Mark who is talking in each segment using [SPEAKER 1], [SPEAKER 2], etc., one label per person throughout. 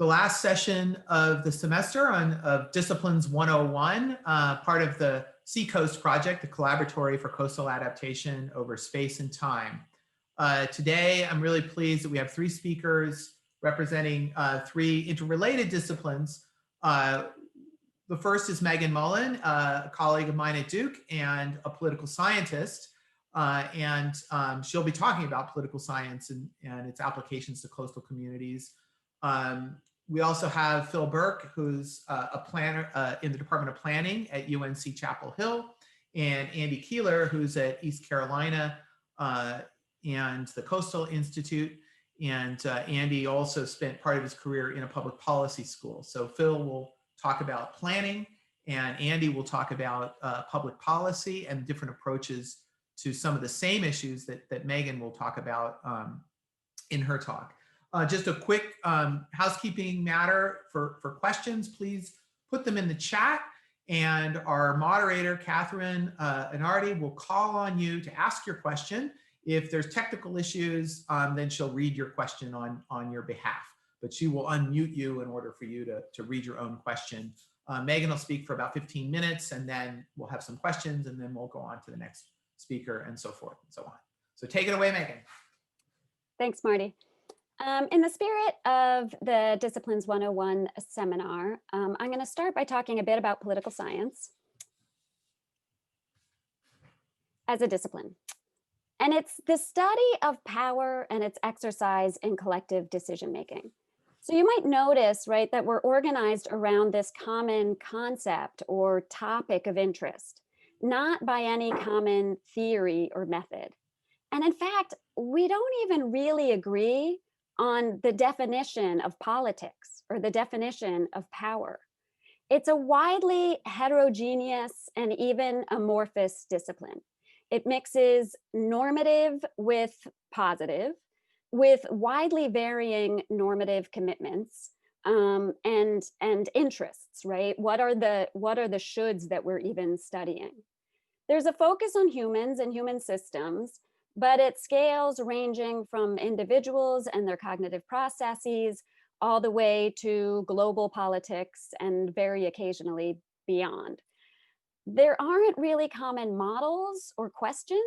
[SPEAKER 1] the last session of the semester of Disciplines 101, part of the Seacoast Project, the Collaboratory for Coastal Adaptation over Space and Time. Today, I'm really pleased that we have three speakers representing three interrelated disciplines. The first is Megan Mullen, a colleague of mine at Duke and a political scientist. She'll be talking about political science and its applications to coastal communities. We also have Phil Burke, who's a planner in the Department of Planning at UNC Chapel Hill, and Andy Keeler, who's at East Carolina and the Coastal Institute. And Andy also spent part of his career in a public policy school. So Phil will talk about planning, and Andy will talk about public policy and different approaches to some of the same issues that Megan will talk about in her talk. Just a quick housekeeping matter for questions, please put them in the chat, and our moderator, Catherine Anardi, will call on you to ask your question. If there's technical issues, then she'll read your question on your behalf, but she will unmute you in order for you to read your own question. Megan will speak for about 15 minutes, and then we'll have some questions, and then we'll go on to the next speaker, and so forth and so on. So take it away, Megan.
[SPEAKER 2] Thanks, Marty. In the spirit of the Disciplines 101 seminar, I'm going to start by talking a bit about political science as a discipline. And it's the study of power and its exercise in collective decision-making. So you might notice, right, that we're organized around this common concept or topic of interest, not by any common theory or method. And in fact, we don't even really agree on the definition of politics or the definition of power. It's a widely heterogeneous and even amorphous discipline. It mixes normative with positive, with widely varying normative commitments and interests, right? What are the shoulds that we're even studying? There's a focus on humans and human systems, but at scales ranging from individuals and their cognitive processes all the way to global politics and very occasionally beyond. There aren't really common models or questions.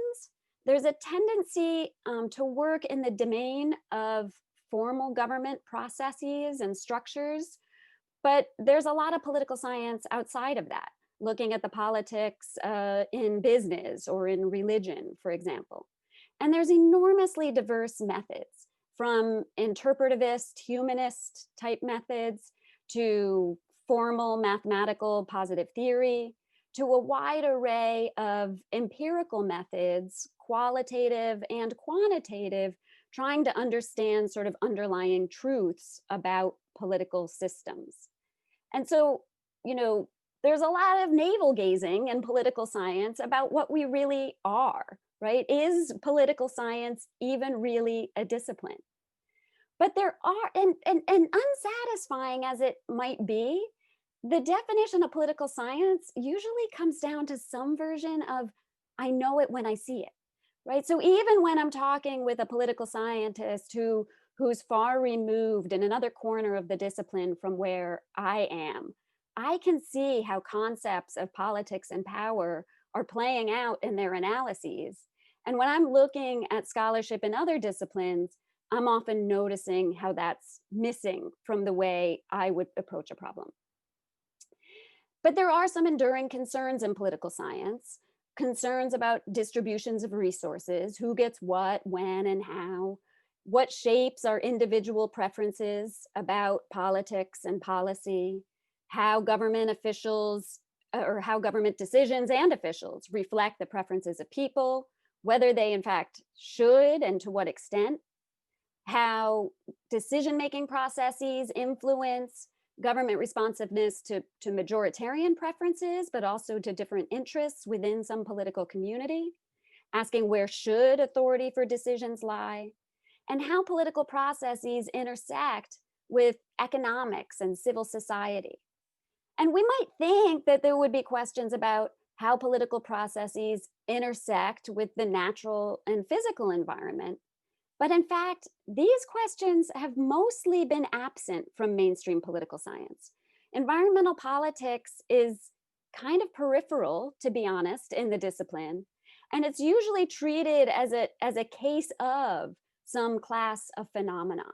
[SPEAKER 2] There's a tendency to work in the domain of formal government processes and structures, but there's a lot of political science outside of that, looking at the politics in business or in religion, for example. And there's enormously diverse methods, from interpretivist, humanist type methods to formal mathematical positive theory, to a wide array of empirical methods, qualitative and quantitative, trying to understand sort of underlying truths about political systems. And so, you know, there's a lot of navel gazing in political science about what we really are, right? Is political science even really a discipline? But there are, and unsatisfying as it might be, the definition of political science usually comes down to some version of, I know it when I see it, right? So even when I'm talking with a political scientist who's far removed in another corner of the discipline from where I am, I can see how concepts of politics and power are playing out in their analyses. And when I'm looking at scholarship in other disciplines, I'm often noticing how that's missing from the way I would approach a problem. But there are some enduring concerns in political science, concerns about distributions of resources, who gets what, when, and how, what shapes our individual preferences about politics and policy, how government officials or how government decisions and officials reflect the preferences of people, whether they in fact should and to what extent, how decision-making processes influence government responsiveness to majoritarian preferences, but also to different interests within some political community, asking where should authority for decisions lie, and how political processes intersect with economics and civil society. And we might think that there would be questions about how political processes intersect with the natural and physical environment, But in fact, these questions have mostly been absent from mainstream political science. Environmental politics is kind of peripheral, to be honest, in the discipline, and it's usually treated as a case of some class of phenomenon.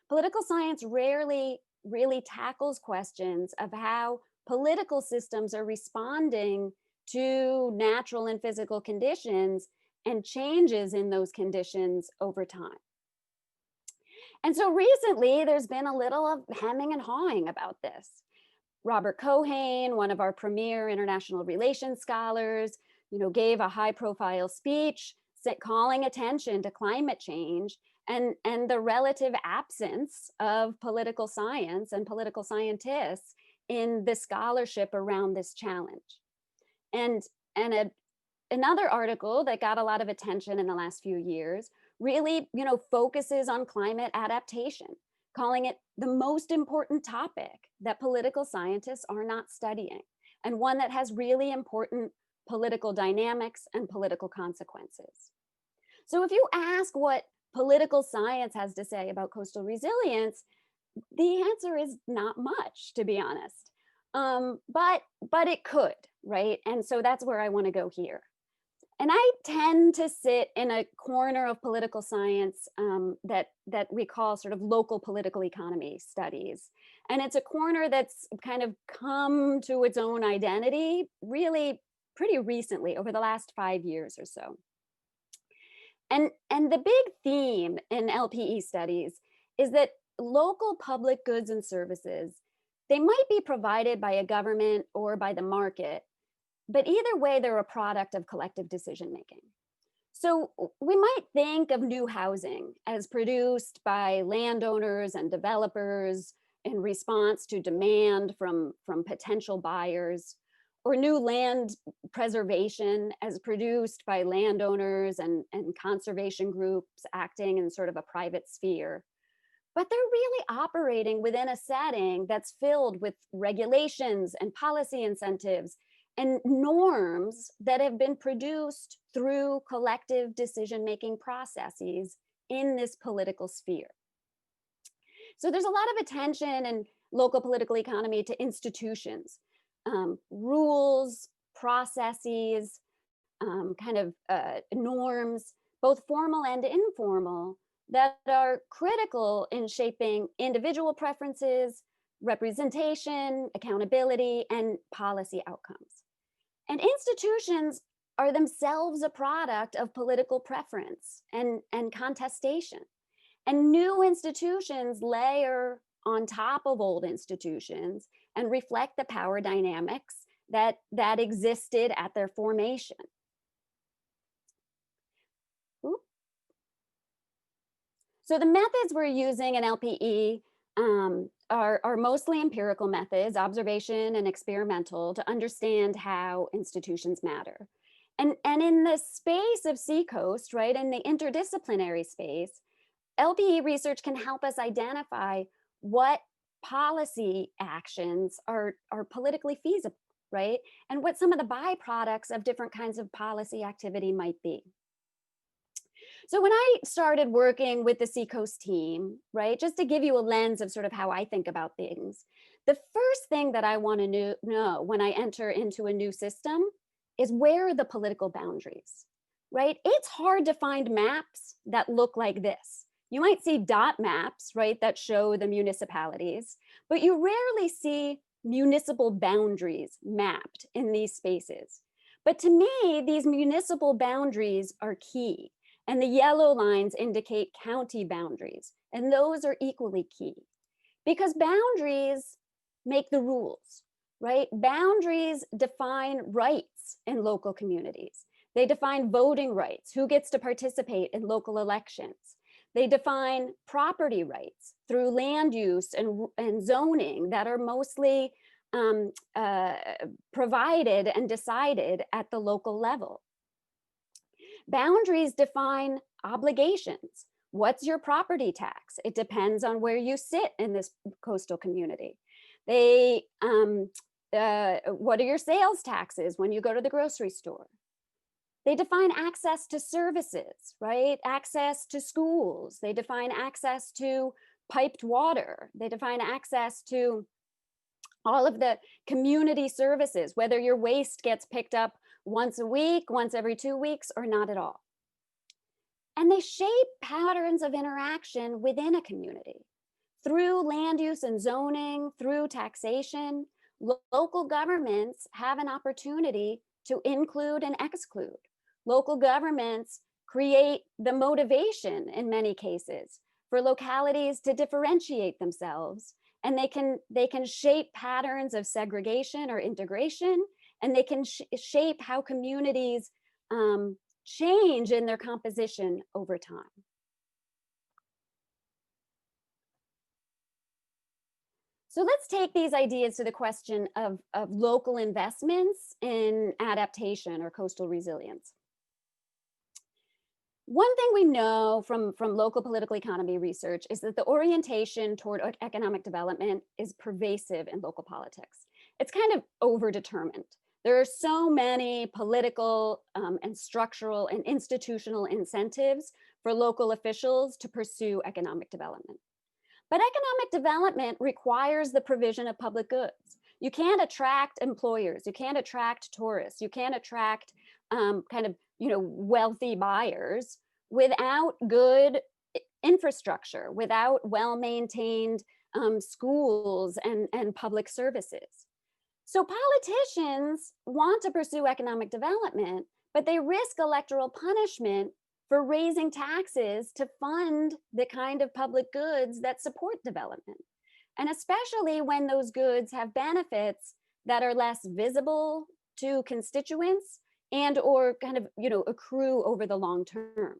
[SPEAKER 2] Political science rarely really tackles questions of how political systems are responding to natural and physical conditions and changes in those conditions over time. And so recently, there's been a little of hemming and hawing about this. Robert Cohen, one of our premier international relations scholars, gave a high-profile speech calling attention to climate change and the relative absence of political science and political scientists in the scholarship around this challenge. And another article that got a lot of attention in the last few years really, focuses on climate adaptation, calling it the most important topic that political scientists are not studying, and one that has really important political dynamics and political consequences. So if you ask what political science has to say about coastal resilience, the answer is not much, to be honest. But it could, right? And so that's where I want to go here. And I tend to sit in a corner of political science that we call sort of local political economy studies. And it's a corner that's kind of come to its own identity really pretty recently, over the last 5 years or so. And the big theme in LPE studies is that local public goods and services, they might be provided by a government or by the market, but either way, they're a product of collective decision making. So we might think of new housing as produced by landowners and developers in response to demand from potential buyers, or new land preservation as produced by landowners and conservation groups acting in sort of a private sphere. But they're really operating within a setting that's filled with regulations and policy incentives and norms that have been produced through collective decision-making processes in this political sphere. So there's a lot of attention in local political economy to institutions, rules, processes, norms, both formal and informal, that are critical in shaping individual preferences, representation, accountability, and policy outcomes. And institutions are themselves a product of political preference and contestation. And new institutions layer on top of old institutions and reflect the power dynamics that existed at their formation. Ooh. So the methods we're using in LPE are mostly empirical methods, observation and experimental, to understand how institutions matter. And in the space of Seacoast, right, in the interdisciplinary space, LPE research can help us identify what policy actions are politically feasible, right? And what some of the byproducts of different kinds of policy activity might be. So when I started working with the Seacoast team, right, just to give you a lens of sort of how I think about things, the first thing that I want to know when I enter into a new system is, where are the political boundaries, right? It's hard to find maps that look like this. You might see dot maps, right, that show the municipalities, but you rarely see municipal boundaries mapped in these spaces. But to me, these municipal boundaries are key. And the yellow lines indicate county boundaries, and those are equally key, because boundaries make the rules, right? Boundaries define rights in local communities. They define voting rights, who gets to participate in local elections. They define property rights through land use and zoning that are mostly provided and decided at the local level. Boundaries define obligations. What's your property tax? It depends on where you sit in this coastal community. They, what are your sales taxes when you go to the grocery store? They define access to services, right? Access to schools. They define access to piped water. They define access to all of the community services, whether your waste gets picked up once a week, once every 2 weeks, or not at all. And they shape patterns of interaction within a community through land use and zoning, through taxation. Local governments have an opportunity to include and exclude. Local governments create the motivation in many cases for localities to differentiate themselves, and they can shape patterns of segregation or integration, and they can shape how communities change in their composition over time. So let's take these ideas to the question of local investments in adaptation or coastal resilience. One thing we know from local political economy research is that the orientation toward economic development is pervasive in local politics. It's kind of overdetermined. There are so many political and structural and institutional incentives for local officials to pursue economic development. But economic development requires the provision of public goods. You can't attract employers, you can't attract tourists, you can't attract wealthy buyers without good infrastructure, without well-maintained schools and public services. So politicians want to pursue economic development, but they risk electoral punishment for raising taxes to fund the kind of public goods that support development. And especially when those goods have benefits that are less visible to constituents and or accrue over the long term.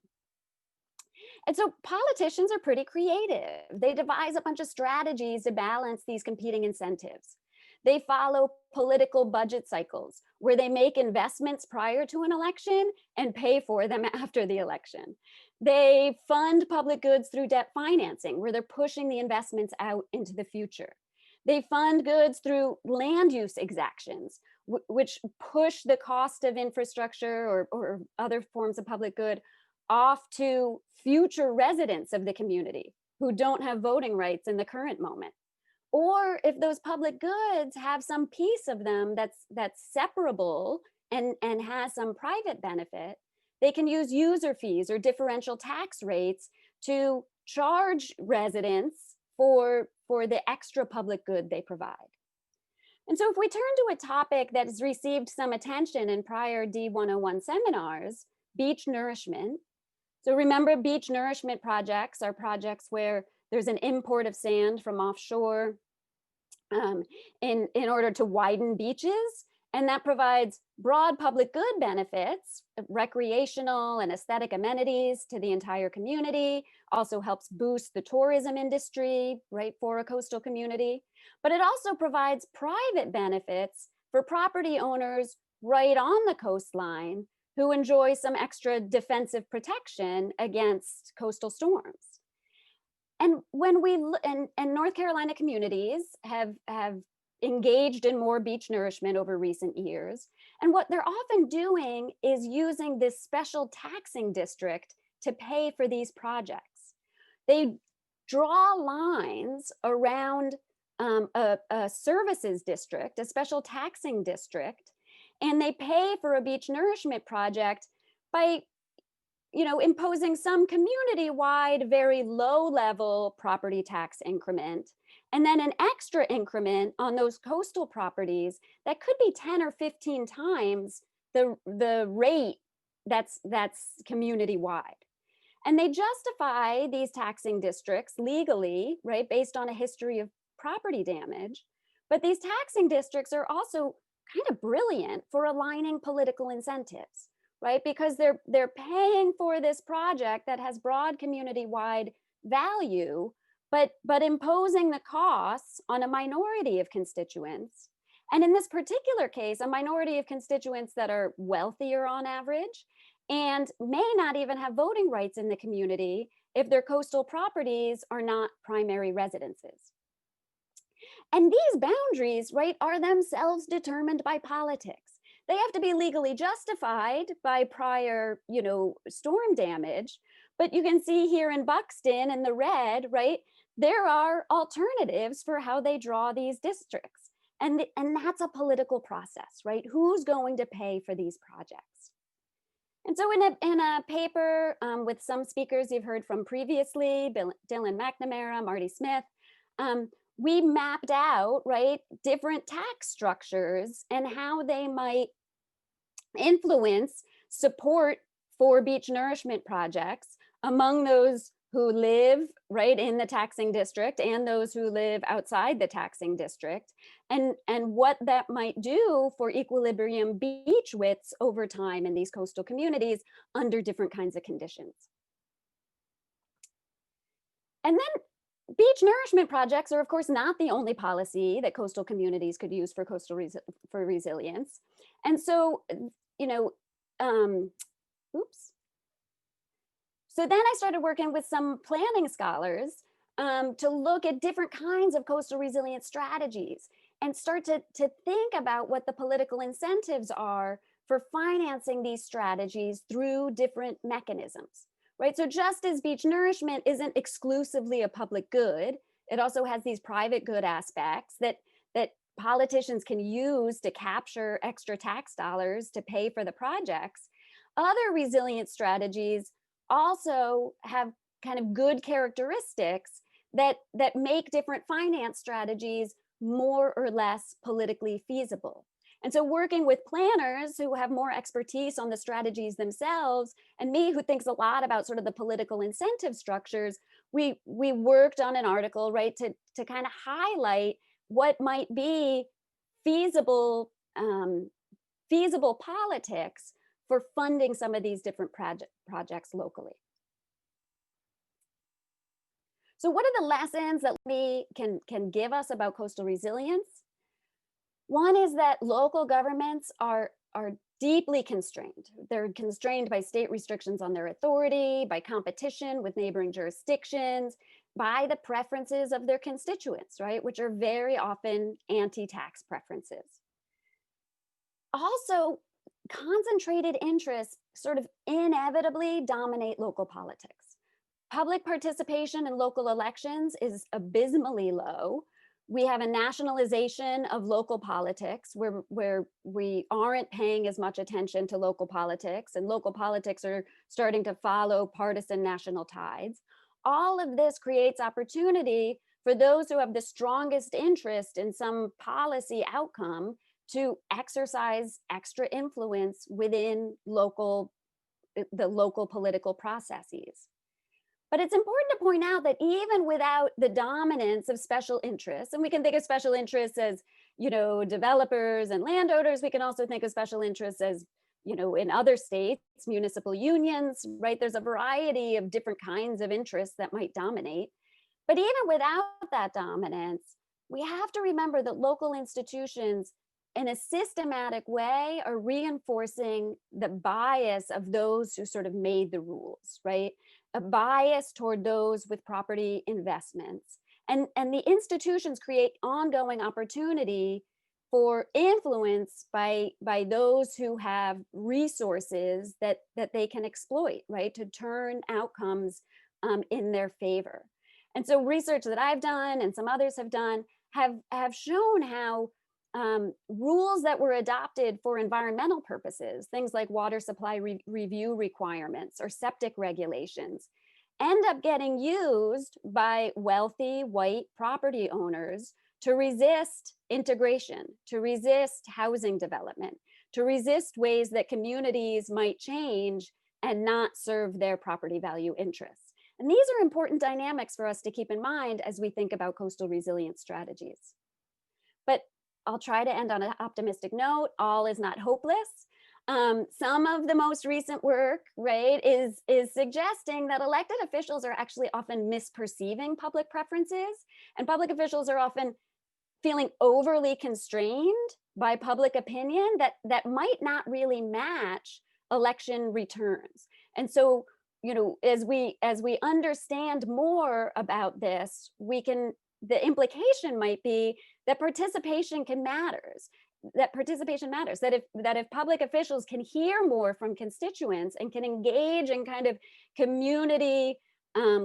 [SPEAKER 2] And so politicians are pretty creative. They devise a bunch of strategies to balance these competing incentives. They follow political budget cycles where they make investments prior to an election and pay for them after the election. They fund public goods through debt financing where they're pushing the investments out into the future. They fund goods through land use exactions, which push the cost of infrastructure or other forms of public good off to future residents of the community who don't have voting rights in the current moment. Or if those public goods have some piece of them that's separable and has some private benefit, they can use user fees or differential tax rates to charge residents for the extra public good they provide. And so if we turn to a topic that has received some attention in prior D101 seminars, beach nourishment. So remember, beach nourishment projects are projects where there's an import of sand from offshore in order to widen beaches. And that provides broad public good benefits, recreational and aesthetic amenities to the entire community, also helps boost the tourism industry, right, for a coastal community. But it also provides private benefits for property owners right on the coastline who enjoy some extra defensive protection against coastal storms. And when and North Carolina communities have engaged in more beach nourishment over recent years. And what they're often doing is using this special taxing district to pay for these projects. They draw lines around a services district, a special taxing district, and they pay for a beach nourishment project by imposing some community-wide, very low-level property tax increment, and then an extra increment on those coastal properties that could be 10 or 15 times the rate that's community-wide. And they justify these taxing districts legally, right, based on a history of property damage. But these taxing districts are also kind of brilliant for aligning political incentives, right? Because they're paying for this project that has broad community-wide value, but imposing the costs on a minority of constituents. And in this particular case, a minority of constituents that are wealthier on average and may not even have voting rights in the community if their coastal properties are not primary residences. And these boundaries, right, are themselves determined by politics. they have to be legally justified by prior, storm damage. But you can see here in Buxton in the red, right? There are alternatives for how they draw these districts. And that's a political process, right? Who's going to pay for these projects? And so in a paper with some speakers you've heard from previously, Dylan McNamara, Marty Smith, we mapped out, right, different tax structures and how they might influence support for beach nourishment projects among those who live right in the taxing district and those who live outside the taxing district, and what that might do for equilibrium beach widths over time in these coastal communities under different kinds of conditions. And then beach nourishment projects are, of course, not the only policy that coastal communities could use for for resilience. And so, oops. So then I started working with some planning scholars to look at different kinds of coastal resilience strategies and start to think about what the political incentives are for financing these strategies through different mechanisms, right? So just as beach nourishment isn't exclusively a public good, it also has these private good aspects that politicians can use to capture extra tax dollars to pay for the projects. Other resilience strategies also have kind of good characteristics that make different finance strategies more or less politically feasible. And so working with planners who have more expertise on the strategies themselves, and me who thinks a lot about sort of the political incentive structures, we worked on an article, right, to kind of highlight what might be feasible politics for funding some of these different projects locally. So what are the lessons that we can give us about coastal resilience? One is that local governments are deeply constrained. They're constrained by state restrictions on their authority, by competition with neighboring jurisdictions, by the preferences of their constituents, right, which are very often anti-tax preferences. Also, concentrated interests sort of inevitably dominate local politics. Public participation in local elections is abysmally low. We have a nationalization of local politics where we aren't paying as much attention to local politics, and local politics are starting to follow partisan national tides. All of this creates opportunity for those who have the strongest interest in some policy outcome to exercise extra influence within the local political processes. But it's important to point out that even without the dominance of special interests, and we can think of special interests as, developers and landowners, we can also think of special interests as, in other states, municipal unions, right? There's a variety of different kinds of interests that might dominate. But even without that dominance, we have to remember that local institutions in a systematic way are reinforcing the bias of those who sort of made the rules, right? A bias toward those with property investments. And the institutions create ongoing opportunity for influence by those who have resources that they can exploit, right? To turn outcomes in their favor. And so research that I've done and some others have done have shown how rules that were adopted for environmental purposes, things like water supply review requirements or septic regulations, end up getting used by wealthy white property owners to resist integration, to resist housing development, to resist ways that communities might change and not serve their property value interests. And these are important dynamics for us to keep in mind as we think about coastal resilience strategies. But I'll try to end on an optimistic note. All is not hopeless. Some of the most recent work, right, is suggesting that elected officials are actually often misperceiving public preferences, and public officials are often feeling overly constrained by public opinion that might not really match election returns. And so, as we understand more about this, the implication might be that participation can matters. that participation matters, that if public officials can hear more from constituents and can engage in kind of community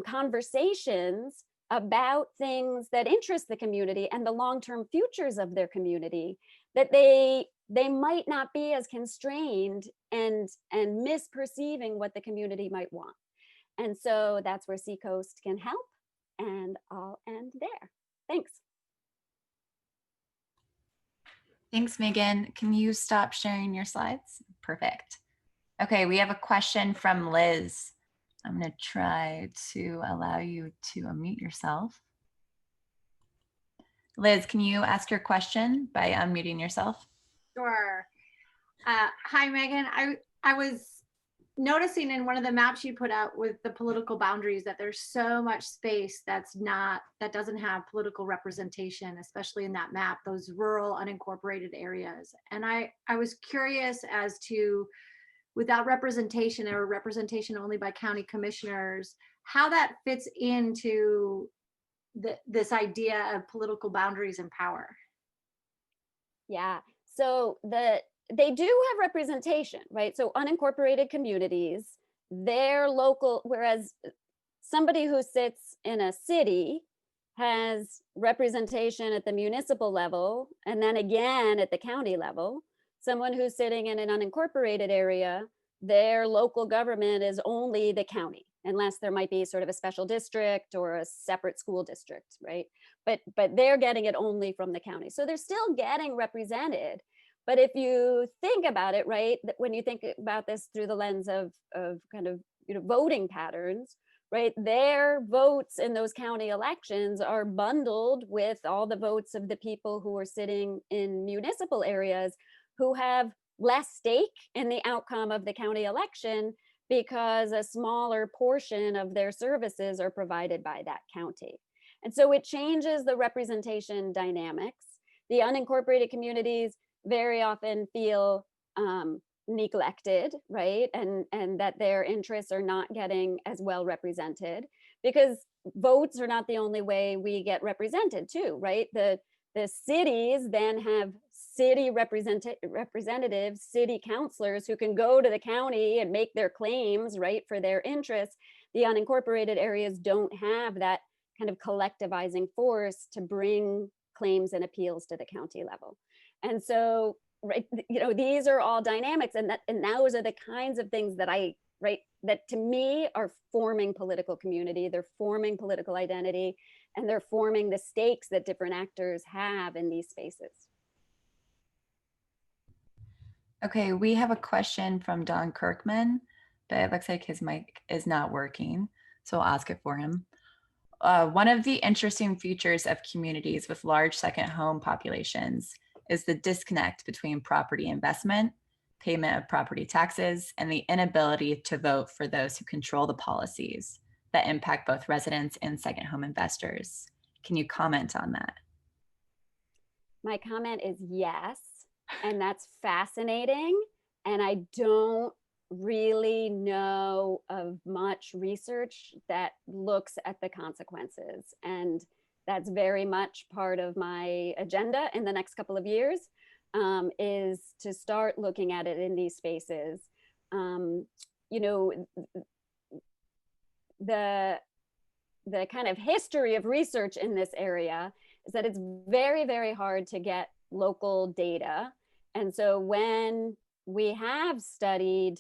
[SPEAKER 2] conversations about things that interest the community and the long-term futures of their community, that they might not be as constrained and misperceiving what the community might want. And so that's where Seacoast can help. And I'll end there. Thanks.
[SPEAKER 3] Thanks, Megan. Can you stop sharing your slides? Perfect. Okay, we have a question from Liz. I'm going to try to allow you to unmute yourself. Liz, can you ask your question by unmuting yourself?
[SPEAKER 4] Sure. Hi, Megan. I was noticing in one of the maps you put out with the political boundaries that there's so much space that doesn't have political representation, especially in that map, those rural unincorporated areas. And I was curious as to, without representation or representation only by county commissioners, how that fits into this idea of political boundaries and power.
[SPEAKER 2] Yeah, so they do have representation, right? So unincorporated communities, their local, whereas somebody who sits in a city has representation at the municipal level, and then again at the county level. Someone who's sitting in an unincorporated area, their local government is only the county, unless there might be sort of a special district or a separate school district, right? But they're getting it only from the county. So they're still getting represented. But if you think about it, right, when you think about this through the lens of kind of, voting patterns, right, their votes in those county elections are bundled with all the votes of the people who are sitting in municipal areas who have less stake in the outcome of the county election because a smaller portion of their services are provided by that county. And so it changes the representation dynamics. The unincorporated communities very often feel neglected, right? And that their interests are not getting as well represented, because votes are not the only way we get represented too, right? The cities then have city representatives, city councilors who can go to the county and make their claims, right, for their interests. The unincorporated areas don't have that kind of collectivizing force to bring claims and appeals to the county level. And so, right, these are all dynamics, and those are the kinds of things that that to me are forming political community. They're forming political identity, and they're forming the stakes that different actors have in these spaces.
[SPEAKER 3] Okay, we have a question from Don Kirkman, but it looks like his mic is not working, so I'll ask it for him. One of the interesting features of communities with large second home populations is the disconnect between property investment, payment of property taxes, and the inability to vote for those who control the policies that impact both residents and second home investors. Can you comment on that?
[SPEAKER 2] My comment is yes, and that's fascinating. And I don't really know of much research that looks at the consequences. And that's very much part of my agenda in the next couple of years, is to start looking at it in these spaces. The kind of history of research in this area is that it's very, very hard to get local data. And so when we have studied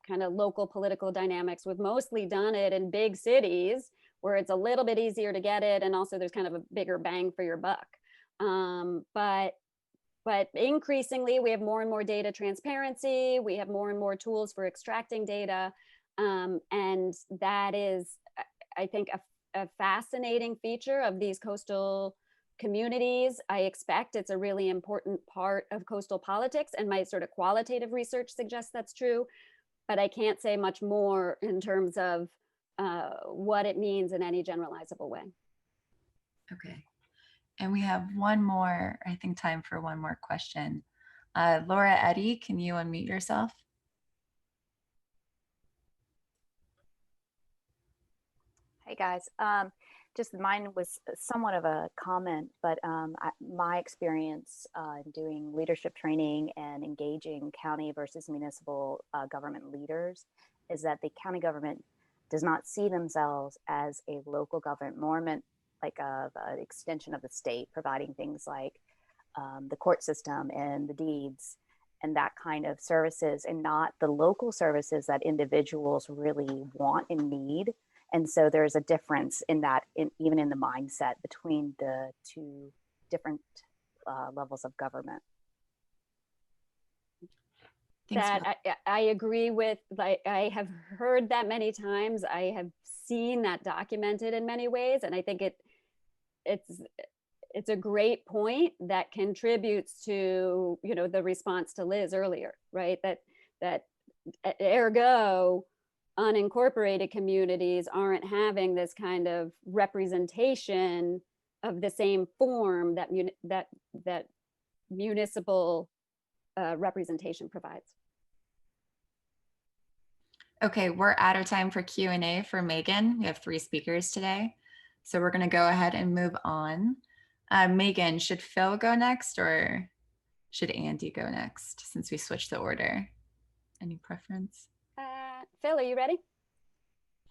[SPEAKER 2] kind of local political dynamics, we've mostly done it in big cities where it's a little bit easier to get it, and also there's kind of a bigger bang for your buck. But increasingly, we have more and more data transparency. We have more and more tools for extracting data. And that is, I think, a fascinating feature of these coastal communities. I expect it's a really important part of coastal politics, and my sort of qualitative research suggests that's true, but I can't say much more in terms of what it means in any generalizable way.
[SPEAKER 3] Okay. And we have one more, I think, time for one more question. Laura Eddy, can you unmute yourself?
[SPEAKER 5] Hey guys, just mine was somewhat of a comment, but my experience doing leadership training and engaging county versus municipal government leaders is that the county government does not see themselves as a local government, more meant like an extension of the state, providing things like the court system and the deeds and that kind of services, and not the local services that individuals really want and need. And so there's a difference in that, even in the mindset between the two different levels of government.
[SPEAKER 3] Thanks,
[SPEAKER 2] That I agree with. Like, I have heard that many times. I have seen that documented in many ways, and I think it's a great point that contributes to, you know, the response to Liz earlier, right? That ergo unincorporated communities aren't having this kind of representation of the same form that that municipal representation provides.
[SPEAKER 3] Okay, we're out of time for Q&A for Megan. We have 3 speakers today. So we're going to go ahead and move on. Megan, should Phil go next or should Andy go next since we switched the order? Any preference?
[SPEAKER 2] Phil, are you ready?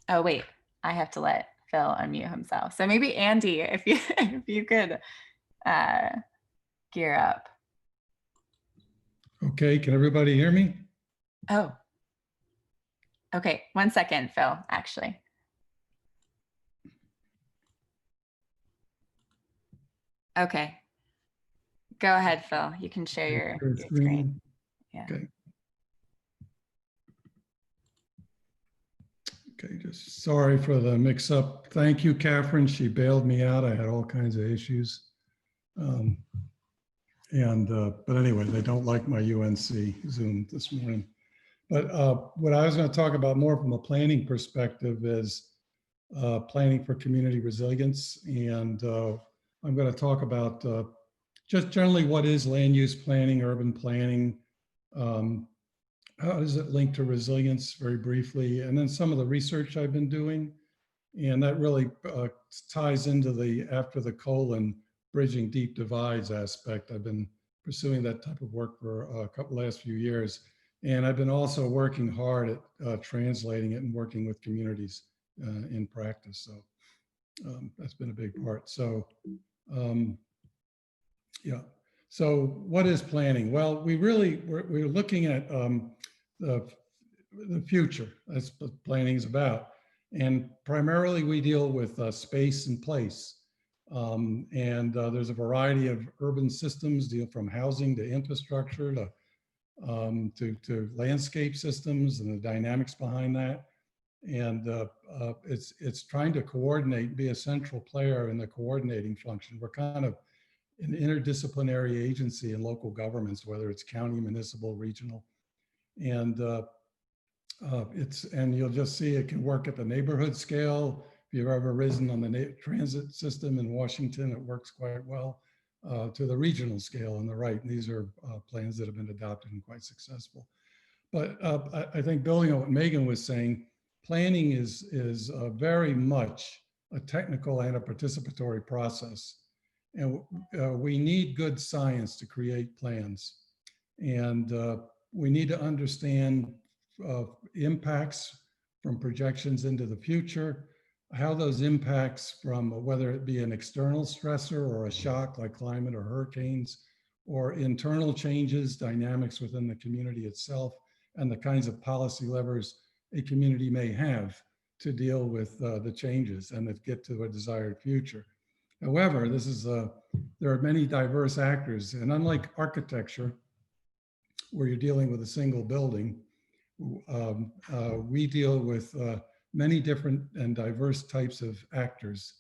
[SPEAKER 3] Oh, wait, I have to let Phil unmute himself. So maybe Andy, if you could gear up.
[SPEAKER 6] Okay, can everybody hear me?
[SPEAKER 3] Oh, okay, 1 second, Phil, actually. Okay, go ahead, Phil. You can share your screen. Yeah.
[SPEAKER 6] Okay. Okay, just sorry for the mix up. Thank you, Catherine. She bailed me out. I had all kinds of issues. But anyway, they don't like my UNC Zoom this morning. But what I was going to talk about more from a planning perspective is planning for community resilience. And I'm going to talk about just generally what is land use planning, urban planning, how does it link to resilience very briefly, and then some of the research I've been doing. And that really ties into the after the colon bridging deep divides aspect. I've been pursuing that type of work for last few years. And I've been also working hard at translating it and working with communities in practice. So that's been a big part. So yeah. So what is planning? Well, we're looking at the future. That's what planning is about. And primarily we deal with space and place. There's a variety of urban systems, deal from housing to infrastructure to landscape systems and the dynamics behind that. And it's trying to coordinate, be a central player in the coordinating function. We're kind of an interdisciplinary agency in local governments, whether it's county, municipal, regional. And you'll just see it can work at the neighborhood scale. If you've ever risen on the transit system in Washington, it works quite well, to the regional scale on the right. And these are plans that have been adopted and quite successful. But I think building on what Megan was saying, planning is very much a technical and a participatory process. And we need good science to create plans. And we need to understand impacts from projections into the future, how those impacts from whether it be an external stressor or a shock like climate or hurricanes, or internal changes, dynamics within the community itself, and the kinds of policy levers a community may have to deal with the changes and that get to a desired future. However, there are many diverse actors, and unlike architecture, where you're dealing with a single building, we deal with many different and diverse types of actors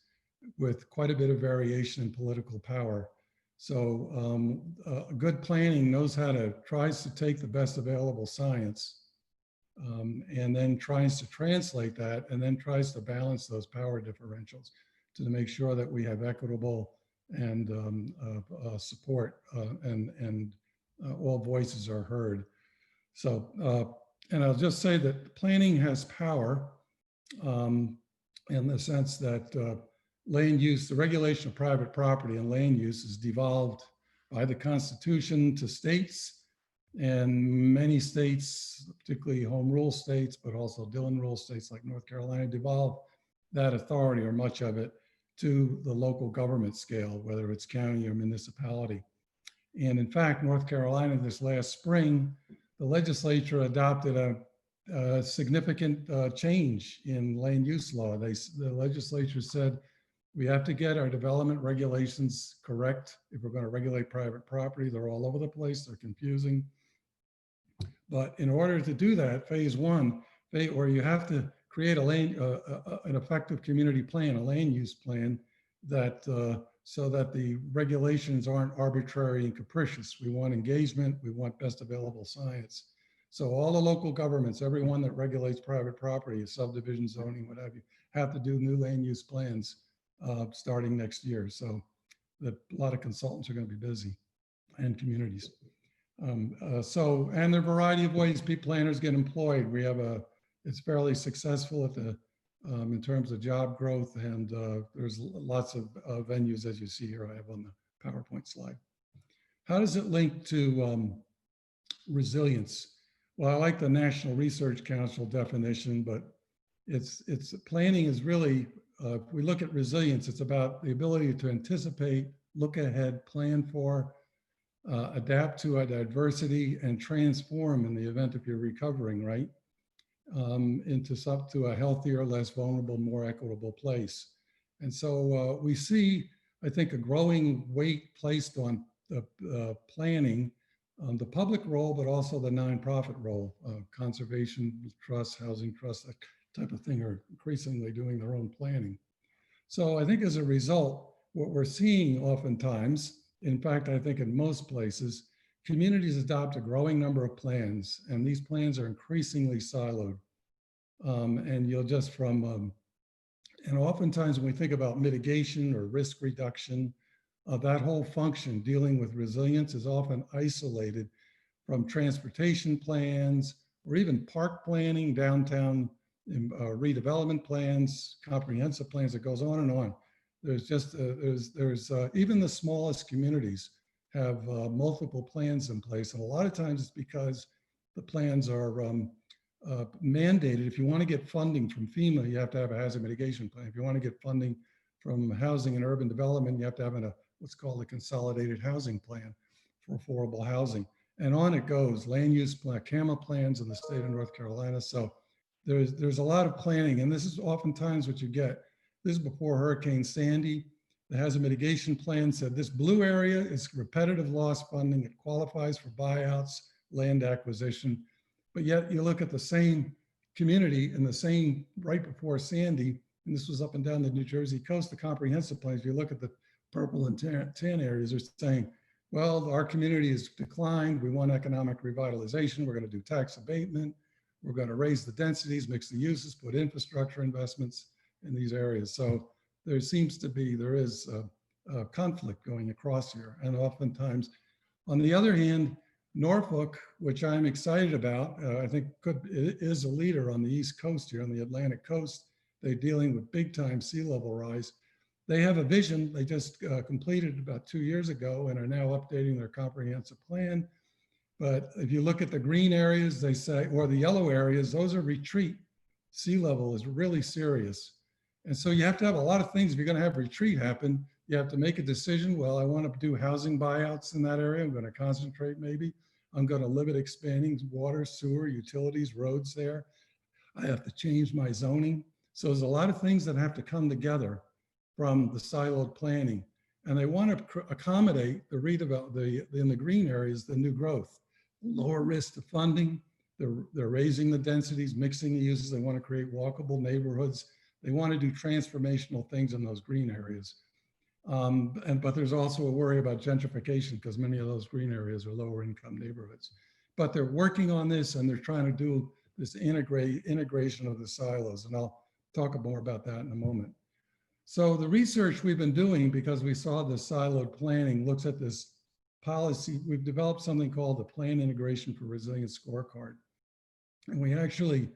[SPEAKER 6] with quite a bit of variation in political power. So good planning tries to take the best available science and then tries to translate that and then tries to balance those power differentials to make sure that we have equitable and support and all voices are heard. So, and I'll just say that planning has power in the sense that land use, the regulation of private property and land use is devolved by the Constitution to states, and many states, particularly home rule states, but also Dillon rule states like North Carolina, devolve that authority or much of it to the local government scale, whether it's county or municipality. And in fact, North Carolina this last spring, the legislature adopted a significant change in land use law. The legislature said, we have to get our development regulations correct if we're going to regulate private property. They're all over the place, they're confusing. But in order to do that, phase one, or you have to create an effective community plan, a land use plan that so that the regulations aren't arbitrary and capricious. We want engagement, we want best available science. So all the local governments, everyone that regulates private property, subdivision zoning, what have you, have to do new land use plans starting next year. So a lot of consultants are going to be busy, and communities. And there are a variety of ways planners get employed. We have it's fairly successful at the in terms of job growth, and there's lots of venues, as you see here, I have on the PowerPoint slide. How does it link to resilience? Well, I like the National Research Council definition, but it's planning is really, if we look at resilience, it's about the ability to anticipate, look ahead, plan for, adapt to adversity, and transform in the event if you're recovering, right? Into a healthier, less vulnerable, more equitable place. And so we see, I think, a growing weight placed on the planning, the public role, but also the nonprofit role. Conservation trusts, housing trusts, that type of thing are increasingly doing their own planning. So I think as a result, what we're seeing oftentimes, in fact, I think in most places, communities adopt a growing number of plans, and these plans are increasingly siloed. And you'll just and oftentimes when we think about mitigation or risk reduction, that whole function dealing with resilience is often isolated from transportation plans or even park planning, downtown redevelopment plans, comprehensive plans. It goes on and on. There's just, even the smallest communities have multiple plans in place. And a lot of times it's because the plans are mandated. If you want to get funding from FEMA, you have to have a hazard mitigation plan. If you want to get funding from housing and urban development, you have to have what's called a consolidated housing plan for affordable housing. And on it goes, land use plan, CAMA plans in the state of North Carolina. So there's a lot of planning, and this is oftentimes what you get. This is before Hurricane Sandy. The hazard mitigation plan said this blue area is repetitive loss funding. It qualifies for buyouts, land acquisition. But yet you look at the same community in the same, right before Sandy, and this was up and down the New Jersey coast, the comprehensive plans, you look at the purple and tan areas, they're saying, well, our community has declined. We want economic revitalization. We're going to do tax abatement. We're going to raise the densities, mix the uses, put infrastructure investments in these areas. So there is a conflict going across here. And oftentimes, on the other hand, Norfolk, which I'm excited about, I think is a leader on the East Coast here, on the Atlantic coast. They're dealing with big time sea level rise. They have a vision. They just completed about 2 years ago and are now updating their comprehensive plan. But if you look at the green areas, they say, or the yellow areas, those are retreat. Sea level is really serious. And so you have to have a lot of things. If you're going to have retreat happen, you have to make a decision. Well, I want to do housing buyouts in that area. I'm going to concentrate maybe. I'm going to limit expanding water, sewer, utilities, roads there. I have to change my zoning. So there's a lot of things that have to come together from the siloed planning. And they want to accommodate the redevelop, in the green areas, the new growth, lower risk to funding. They're raising the densities, mixing the uses. They want to create walkable neighborhoods. They want to do transformational things in those green areas. But there's also a worry about gentrification because many of those green areas are lower income neighborhoods. But they're working on this and they're trying to do this integration of the silos. And I'll talk more about that in a moment. So the research we've been doing, because we saw the siloed planning, looks at this policy. We've developed something called the Plan Integration for Resilience Scorecard. And we actually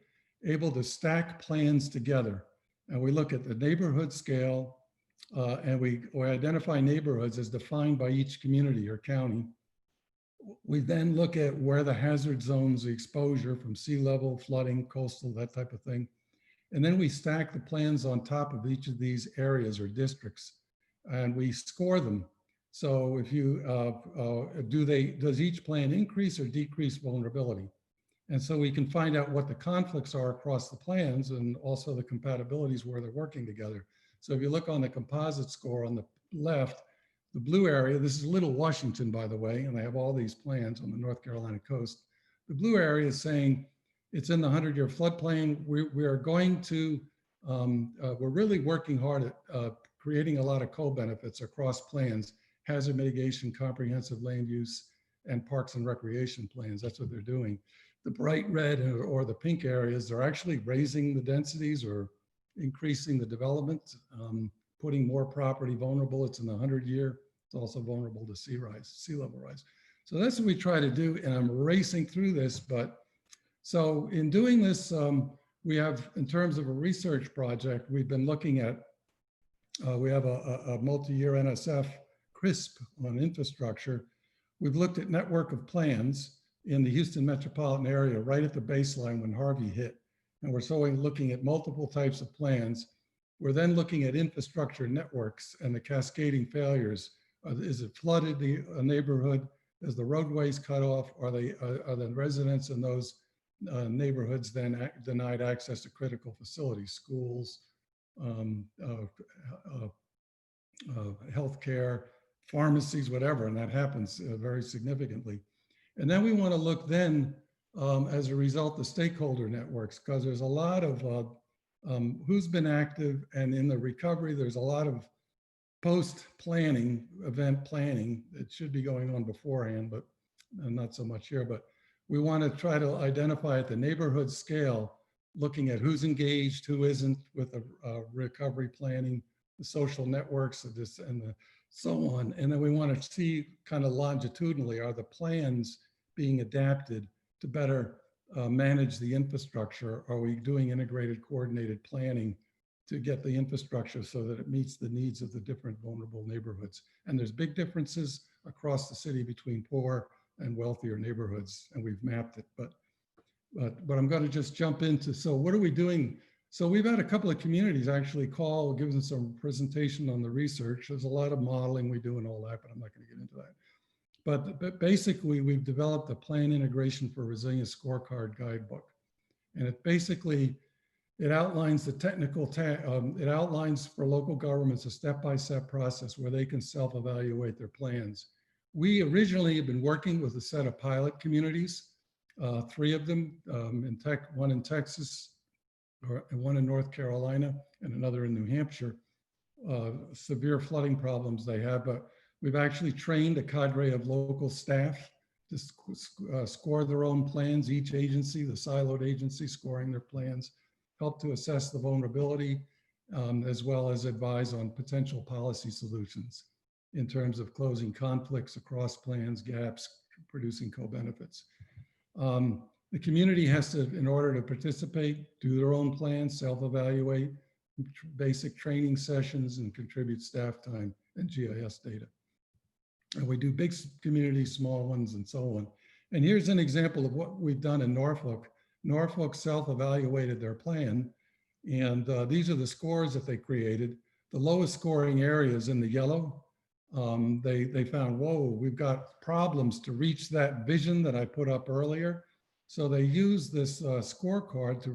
[SPEAKER 6] able to stack plans together. And we look at the neighborhood scale, and we identify neighborhoods as defined by each community or county. We then look at where the hazard zones, the exposure from sea level, flooding, coastal, that type of thing. And then we stack the plans on top of each of these areas or districts, and we score them. So if you, does each plan increase or decrease vulnerability? And so we can find out what the conflicts are across the plans and also the compatibilities where they're working together. So if you look on the composite score on the left, the blue area, this is Little Washington, by the way, and I have all these plans on the North Carolina coast. The blue area is saying it's in the 100-year floodplain. We are going to, we're really working hard at creating a lot of co-benefits across plans, hazard mitigation, comprehensive land use, and parks and recreation plans. That's what they're doing. The bright red or the pink areas, they're actually raising the densities or increasing the development, putting more property vulnerable. It's in the 100-year. It's also vulnerable to sea level rise. So that's what we try to do. And I'm racing through this, but so in doing this, we have, in terms of a research project, we've been looking at, we have a multi-year NSF CRISP on infrastructure. We've looked at network of plans in the Houston metropolitan area right at the baseline when Harvey hit. And we're looking at multiple types of plans. We're then looking at infrastructure networks and the cascading failures. Is it flooded a neighborhood? Is the roadways cut off? Are the residents in those neighborhoods then denied access to critical facilities, schools, healthcare, pharmacies, whatever, and that happens very significantly. And then we want to look then, as a result, the stakeholder networks, because there's a lot of who's been active, and in the recovery, there's a lot of post-planning, event planning that should be going on beforehand, but not so much here. But we want to try to identify at the neighborhood scale, looking at who's engaged, who isn't with the recovery planning, the social networks of this and so on. And then we want to see kind of longitudinally, are the plans being adapted to better manage the infrastructure? Are we doing integrated coordinated planning to get the infrastructure so that it meets the needs of the different vulnerable neighborhoods? And there's big differences across the city between poor and wealthier neighborhoods, and we've mapped it. But I'm going to just jump into, so what are we doing? So we've had a couple of communities actually call, give us some presentation on the research. There's a lot of modeling we do and all that, but I'm not going to get into that. But basically, we've developed a plan integration for resilience scorecard guidebook. And it basically, it outlines the technical, it outlines for local governments a step-by-step process where they can self-evaluate their plans. We originally have been working with a set of pilot communities, 3 of them, one in Texas, and one in North Carolina, and another in New Hampshire. Severe flooding problems they have, but we've actually trained a cadre of local staff to score their own plans, each agency, the siloed agency scoring their plans, help to assess the vulnerability, as well as advise on potential policy solutions in terms of closing conflicts across plans, gaps, producing co-benefits. The community has to, in order to participate, do their own plans, self-evaluate, basic training sessions, and contribute staff time and GIS data. And we do big communities, small ones, and so on. And here's an example of what we've done in Norfolk. Norfolk self-evaluated their plan, and these are the scores that they created. The lowest scoring areas in the yellow, they found, whoa, we've got problems to reach that vision that I put up earlier. So they use this scorecard to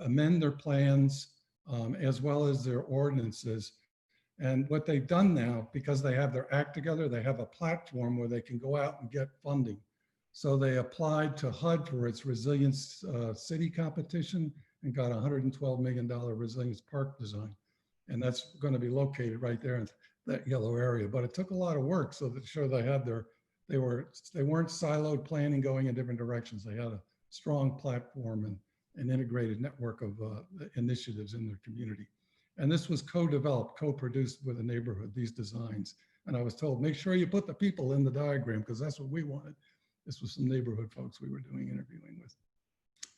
[SPEAKER 6] amend their plans, as well as their ordinances. And what they've done now, because they have their act together, they have a platform where they can go out and get funding. So they applied to HUD for its Resilience City competition and got $112 million Resilience Park design. And that's going to be located right there in that yellow area. But it took a lot of work so that sure they had they weren't siloed planning going in different directions. They had a strong platform and an integrated network of initiatives in their community. And this was co-developed, co-produced with the neighborhood, these designs. And I was told, make sure you put the people in the diagram because that's what we wanted. This was some neighborhood folks we were doing interviewing with.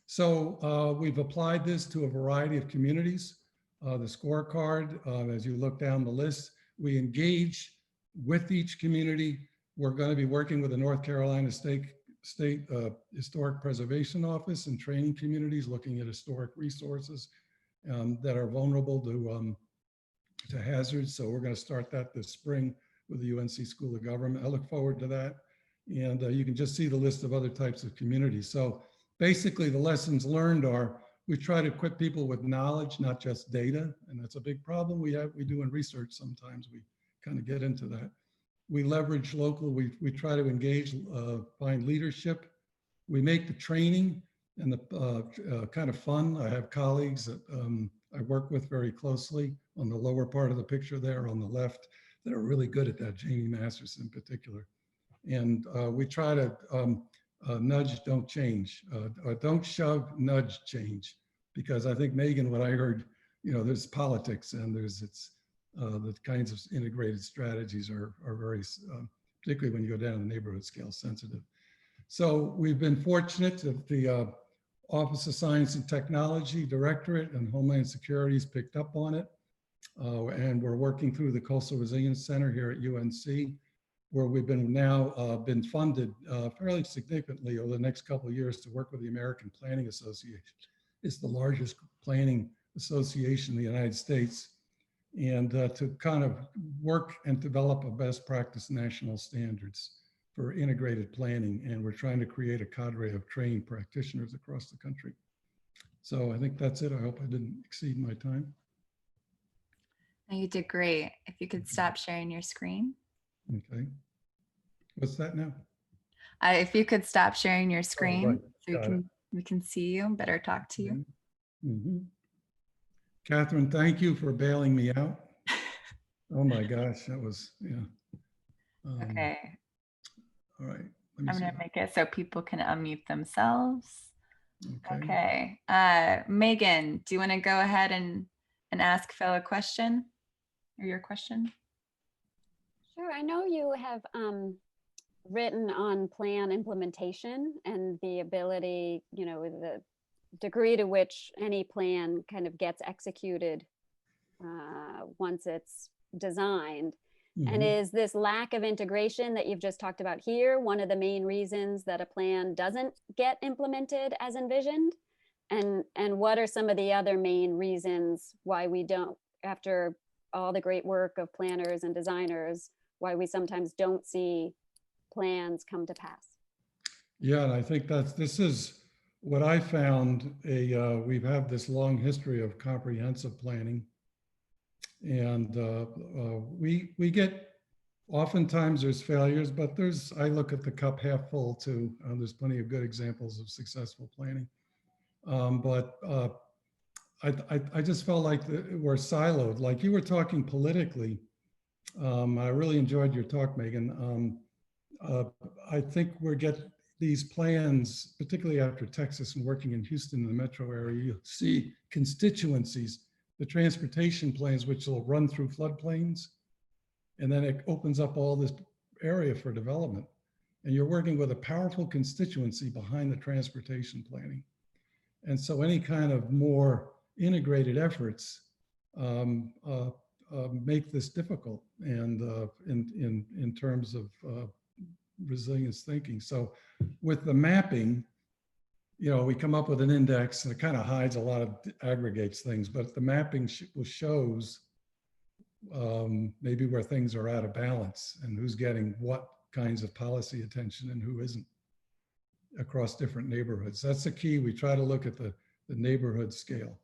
[SPEAKER 6] So we've applied this to a variety of communities. the scorecard. As you look down the list, we engage with each community. We're going to be working with the North Carolina State Historic Preservation Office and training communities, looking at historic resources that are vulnerable to hazards. So we're going to start that this spring with the UNC School of Government. I look forward to that. And you can just see the list of other types of communities. So basically the lessons learned are, we try to equip people with knowledge, not just data. And that's a big problem we do in research. Sometimes we kind of get into that. We leverage local, we try to engage, find leadership. We make the training and the kind of fun. I have colleagues that I work with very closely on the lower part of the picture there on the left that are really good at that, Jamie Masters in particular. And we try to nudge, don't change, don't shove, nudge, change. Because I think, Megan, what I heard, you know, there's politics and the kinds of integrated strategies are very, particularly when you go down to the neighborhood scale, sensitive. So we've been fortunate that the Office of Science and Technology Directorate and Homeland Security has picked up on it. And we're working through the Coastal Resilience Center here at UNC, where we've been been funded fairly significantly over the next couple of years to work with the American Planning Association. It's the largest planning association in the United States, and to kind of work and develop a best practice national standards for integrated planning. And we're trying to create a cadre of trained practitioners across the country. So I think that's it. I hope I didn't exceed my time.
[SPEAKER 3] No, you did great. If you could stop sharing your screen.
[SPEAKER 6] Okay. What's that now?
[SPEAKER 3] If you could stop sharing your screen,
[SPEAKER 6] right.
[SPEAKER 3] so we can see you, better talk to you.
[SPEAKER 6] Mm-hmm. Catherine, thank you for bailing me out. Oh my gosh, that was, yeah.
[SPEAKER 3] Okay.
[SPEAKER 6] All right.
[SPEAKER 3] I'm going to make it so people can unmute themselves.
[SPEAKER 6] Okay.
[SPEAKER 3] Okay. Megan, do you want to go ahead and ask Phil a question or your question?
[SPEAKER 2] Sure. I know you have written on plan implementation and the ability, you know, the degree to which any plan kind of gets executed once it's designed. And is this lack of integration that you've just talked about here one of the main reasons that a plan doesn't get implemented as envisioned? And what are some of the other main reasons why we don't, after all the great work of planners and designers, why we sometimes don't see plans come to pass?
[SPEAKER 6] Yeah, and I think this is what I found. We've had this long history of comprehensive planning. And we get, oftentimes there's failures, but I look at the cup half full too. There's plenty of good examples of successful planning. But I just felt like we're siloed. Like you were talking politically. I really enjoyed your talk, Megan. I think we get these plans, particularly after Texas and working in Houston in the metro area, you'll see constituencies, the transportation plans, which will run through floodplains. And then it opens up all this area for development. And you're working with a powerful constituency behind the transportation planning. And so any kind of more integrated efforts make this difficult, and in terms of resilience thinking. So with the mapping, you know, we come up with an index and it kind of hides a lot of aggregates things, but the mapping shows maybe where things are out of balance and who's getting what kinds of policy attention and who isn't across different neighborhoods. That's the key. We try to look at the neighborhood scale.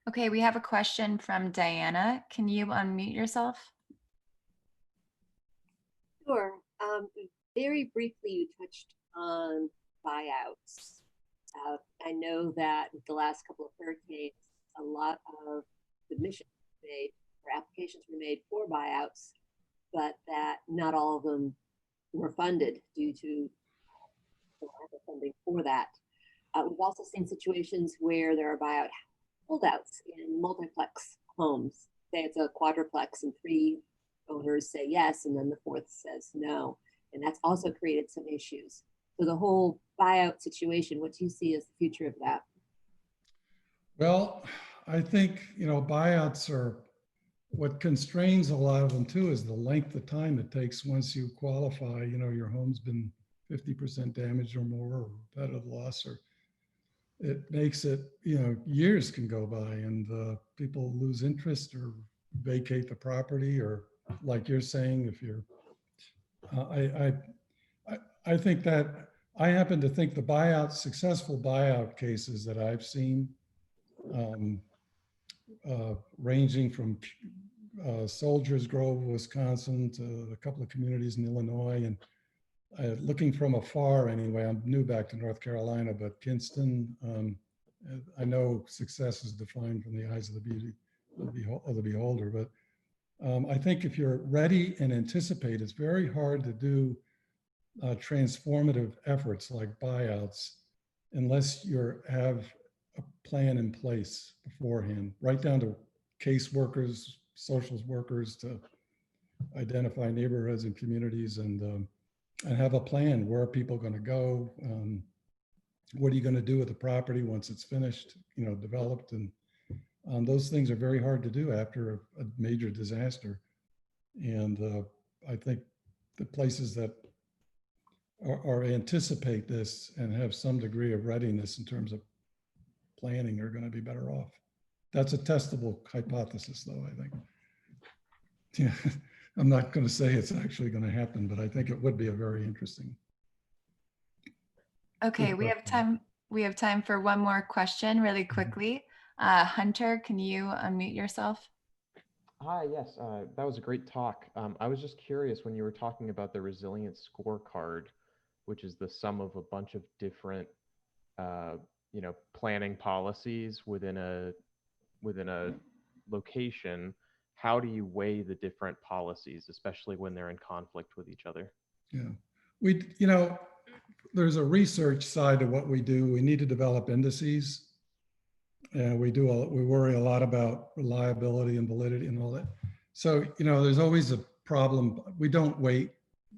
[SPEAKER 3] Okay, we have a question from Diana. Can you unmute yourself?
[SPEAKER 7] Sure. Very briefly, you touched on buyouts. I know that with the last couple of hurricanes, a lot of submissions were made or applications were made for buyouts, but that not all of them were funded due to the lack of funding for that. We've also seen situations where there are buyout holdouts in multiplex homes. Say it's a quadruplex and 3 owners say yes, and then the 4th says no. And that's also created some issues. So the whole buyout situation, what do you see as the future of that?
[SPEAKER 6] Well, I think, buyouts are, what constrains a lot of them too is the length of time it takes once you qualify, your home's been 50% damaged or more, or repetitive loss, or it makes it, years can go by and people lose interest or vacate the property, or like you're saying, if you're, I think that, I happen to think the successful buyout cases that I've seen, ranging from Soldiers Grove, Wisconsin, to a couple of communities in Illinois, and looking from afar anyway, I'm new back to North Carolina, but Kinston, I know success is defined from the eyes of the beholder, but I think if you're ready and anticipate, it's very hard to do transformative efforts like buyouts unless you have a plan in place beforehand, right down to caseworkers, social workers, to identify neighborhoods and communities, and have a plan. Where are people going to go? What are you going to do with the property once it's finished, developed? And those things are very hard to do after a major disaster. And I think the places that or anticipate this and have some degree of readiness in terms of planning are going to be better off. That's a testable hypothesis, though, I think. Yeah, I'm not going to say it's actually going to happen, but I think it would be a very interesting.
[SPEAKER 3] Okay,
[SPEAKER 6] Good
[SPEAKER 3] we have
[SPEAKER 6] question.
[SPEAKER 3] time. We have time for one more question really quickly. Hunter, can you unmute yourself?
[SPEAKER 8] Hi, yes, that was a great talk. I was just curious when you were talking about the resilience scorecard, which is the sum of a bunch of different, planning policies within a location. How do you weigh the different policies, especially when they're in conflict with each other?
[SPEAKER 6] Yeah, there's a research side to what we do. We need to develop indices. And we worry a lot about reliability and validity and all that. So, there's always a problem. We don't wait.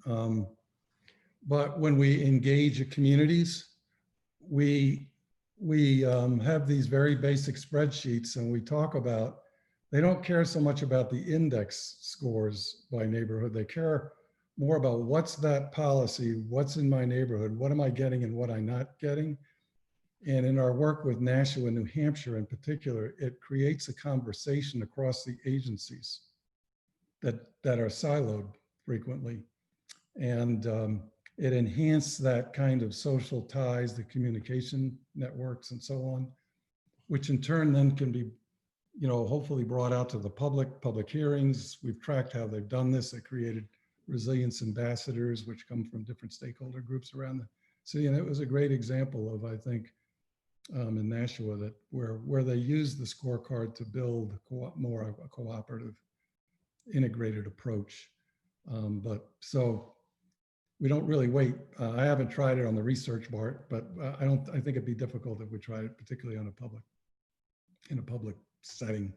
[SPEAKER 6] But when we engage communities, we have these very basic spreadsheets, and we talk about, they don't care so much about the index scores by neighborhood. They care more about what's that policy, what's in my neighborhood, what am I getting and what I'm not getting. And in our work with Nashua, New Hampshire in particular, it creates a conversation across the agencies that are siloed frequently. And it enhanced that kind of social ties, the communication networks and so on, which in turn then can be, hopefully brought out to the public hearings. We've tracked how they've done this. They created resilience ambassadors, which come from different stakeholder groups around the city. And it was a great example of, I think, in Nashua, that where they used the scorecard to build more of a cooperative, integrated approach. But so we don't really wait. I haven't tried it on the research part, but I think it'd be difficult if we tried it, particularly in a public setting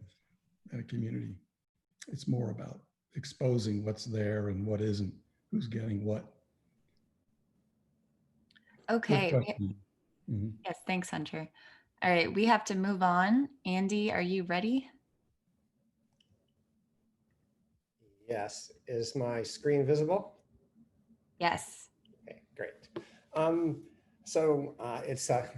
[SPEAKER 6] in a community. It's more about exposing what's there and what isn't, who's getting what.
[SPEAKER 3] Okay.
[SPEAKER 6] Mm-hmm.
[SPEAKER 3] Yes, thanks, Hunter. All right, we have to move on. Andy, are you ready?
[SPEAKER 9] Yes. Is my screen visible?
[SPEAKER 3] Yes.
[SPEAKER 9] Okay, great. So it's a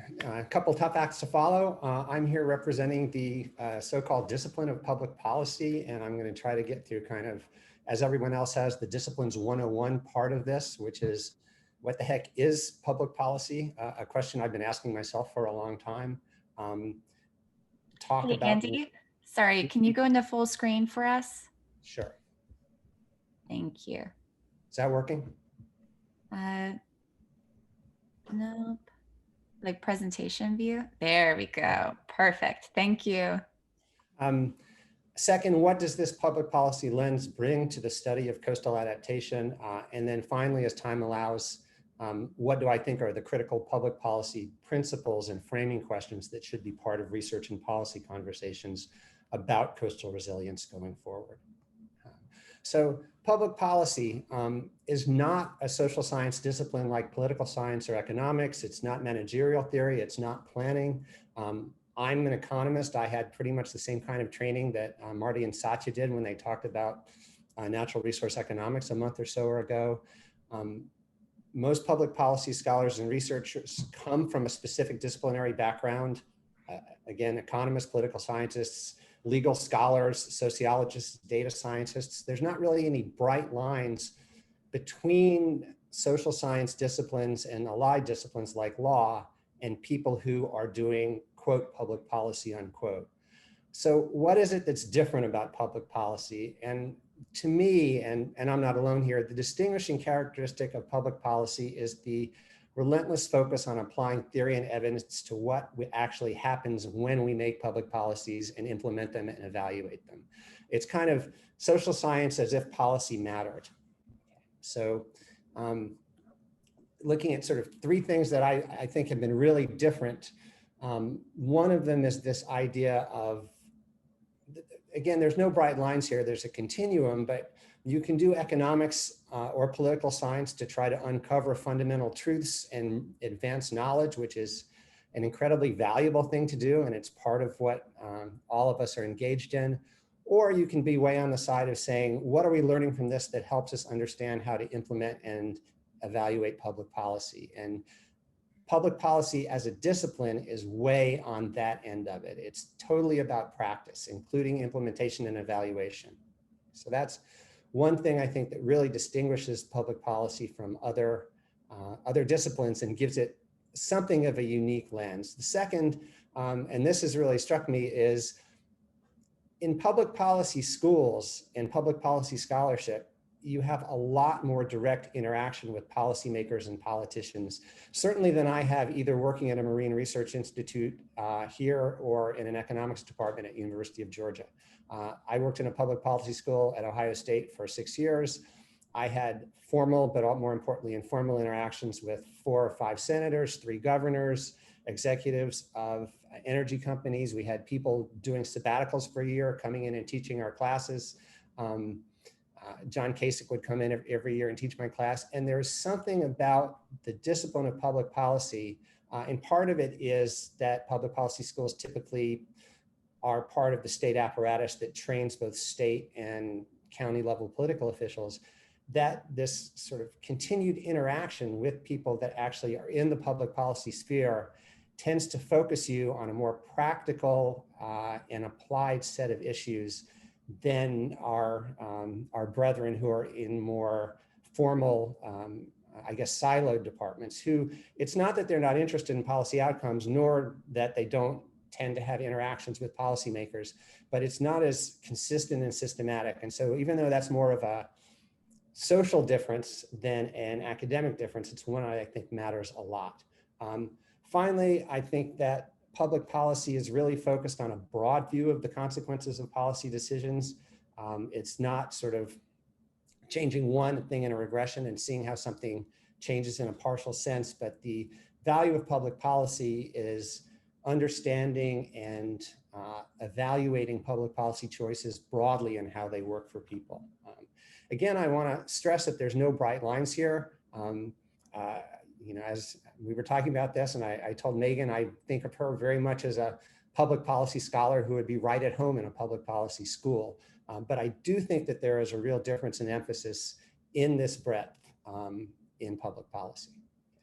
[SPEAKER 9] couple tough acts to follow. I'm here representing the so-called discipline of public policy, and I'm going to try to get through kind of, as everyone else has, the Disciplines 101 part of this, which is what the heck is public policy? A question I've been asking myself for a long time.
[SPEAKER 3] Hey, Andy, sorry, can you go into full screen for us?
[SPEAKER 9] Sure.
[SPEAKER 3] Thank you.
[SPEAKER 9] Is that working?
[SPEAKER 3] Nope. Like presentation view. There we go. Perfect. Thank you.
[SPEAKER 9] Second, what does this public policy lens bring to the study of coastal adaptation? And then finally, as time allows, what do I think are the critical public policy principles and framing questions that should be part of research and policy conversations about coastal resilience going forward? So public policy is not a social science discipline like political science or economics. It's not managerial theory. It's not planning. I'm an economist. I had pretty much the same kind of training that Marty and Satya did when they talked about natural resource economics a month or so ago. Most public policy scholars and researchers come from a specific disciplinary background. Again, economists, political scientists, legal scholars, sociologists, data scientists. There's not really any bright lines between social science disciplines and allied disciplines like law and people who are doing, quote, public policy, unquote. So what is it that's different about public policy? And to me, and I'm not alone here, the distinguishing characteristic of public policy is the relentless focus on applying theory and evidence to what actually happens when we make public policies and implement them and evaluate them. It's kind of social science as if policy mattered. So looking at sort of three things that I think have been really different. One of them is this idea of, again, there's no bright lines here, there's a continuum, but you can do economics or political science to try to uncover fundamental truths and advance knowledge, which is an incredibly valuable thing to do, and it's part of what all of us are engaged in. Or you can be way on the side of saying, what are we learning from this that helps us understand how to implement and evaluate public policy? And public policy as a discipline is way on that end of it. It's totally about practice, including implementation and evaluation. So that's one thing I think that really distinguishes public policy from other disciplines and gives it something of a unique lens. The second, and this has really struck me, is in public policy schools and public policy scholarship, you have a lot more direct interaction with policymakers and politicians, certainly than I have either working at a Marine Research Institute here or in an economics department at University of Georgia. I worked in a public policy school at Ohio State for 6 years. I had formal, but more importantly, informal interactions with 4 or 5 senators, 3 governors, executives of energy companies. We had people doing sabbaticals for a year, coming in and teaching our classes. John Kasich would come in every year and teach my class. And there's something about the discipline of public policy, and part of it is that public policy schools typically are part of the state apparatus that trains both state and county level political officials, that this sort of continued interaction with people that actually are in the public policy sphere tends to focus you on a more practical and applied set of issues than our brethren who are in more formal, I guess, siloed departments, who it's not that they're not interested in policy outcomes, nor that they don't tend to have interactions with policymakers, but it's not as consistent and systematic. And so even though that's more of a social difference than an academic difference, it's one I think matters a lot. Finally, I think that public policy is really focused on a broad view of the consequences of policy decisions. It's not sort of changing one thing in a regression and seeing how something changes in a partial sense, but the value of public policy is understanding and evaluating public policy choices broadly and how they work for people. Again, I want to stress that there's no bright lines here. You know, as we were talking about this, and I told Megan, I think of her very much as a public policy scholar who would be right at home in a public policy school. But I do think that there is a real difference in emphasis in this breadth in public policy.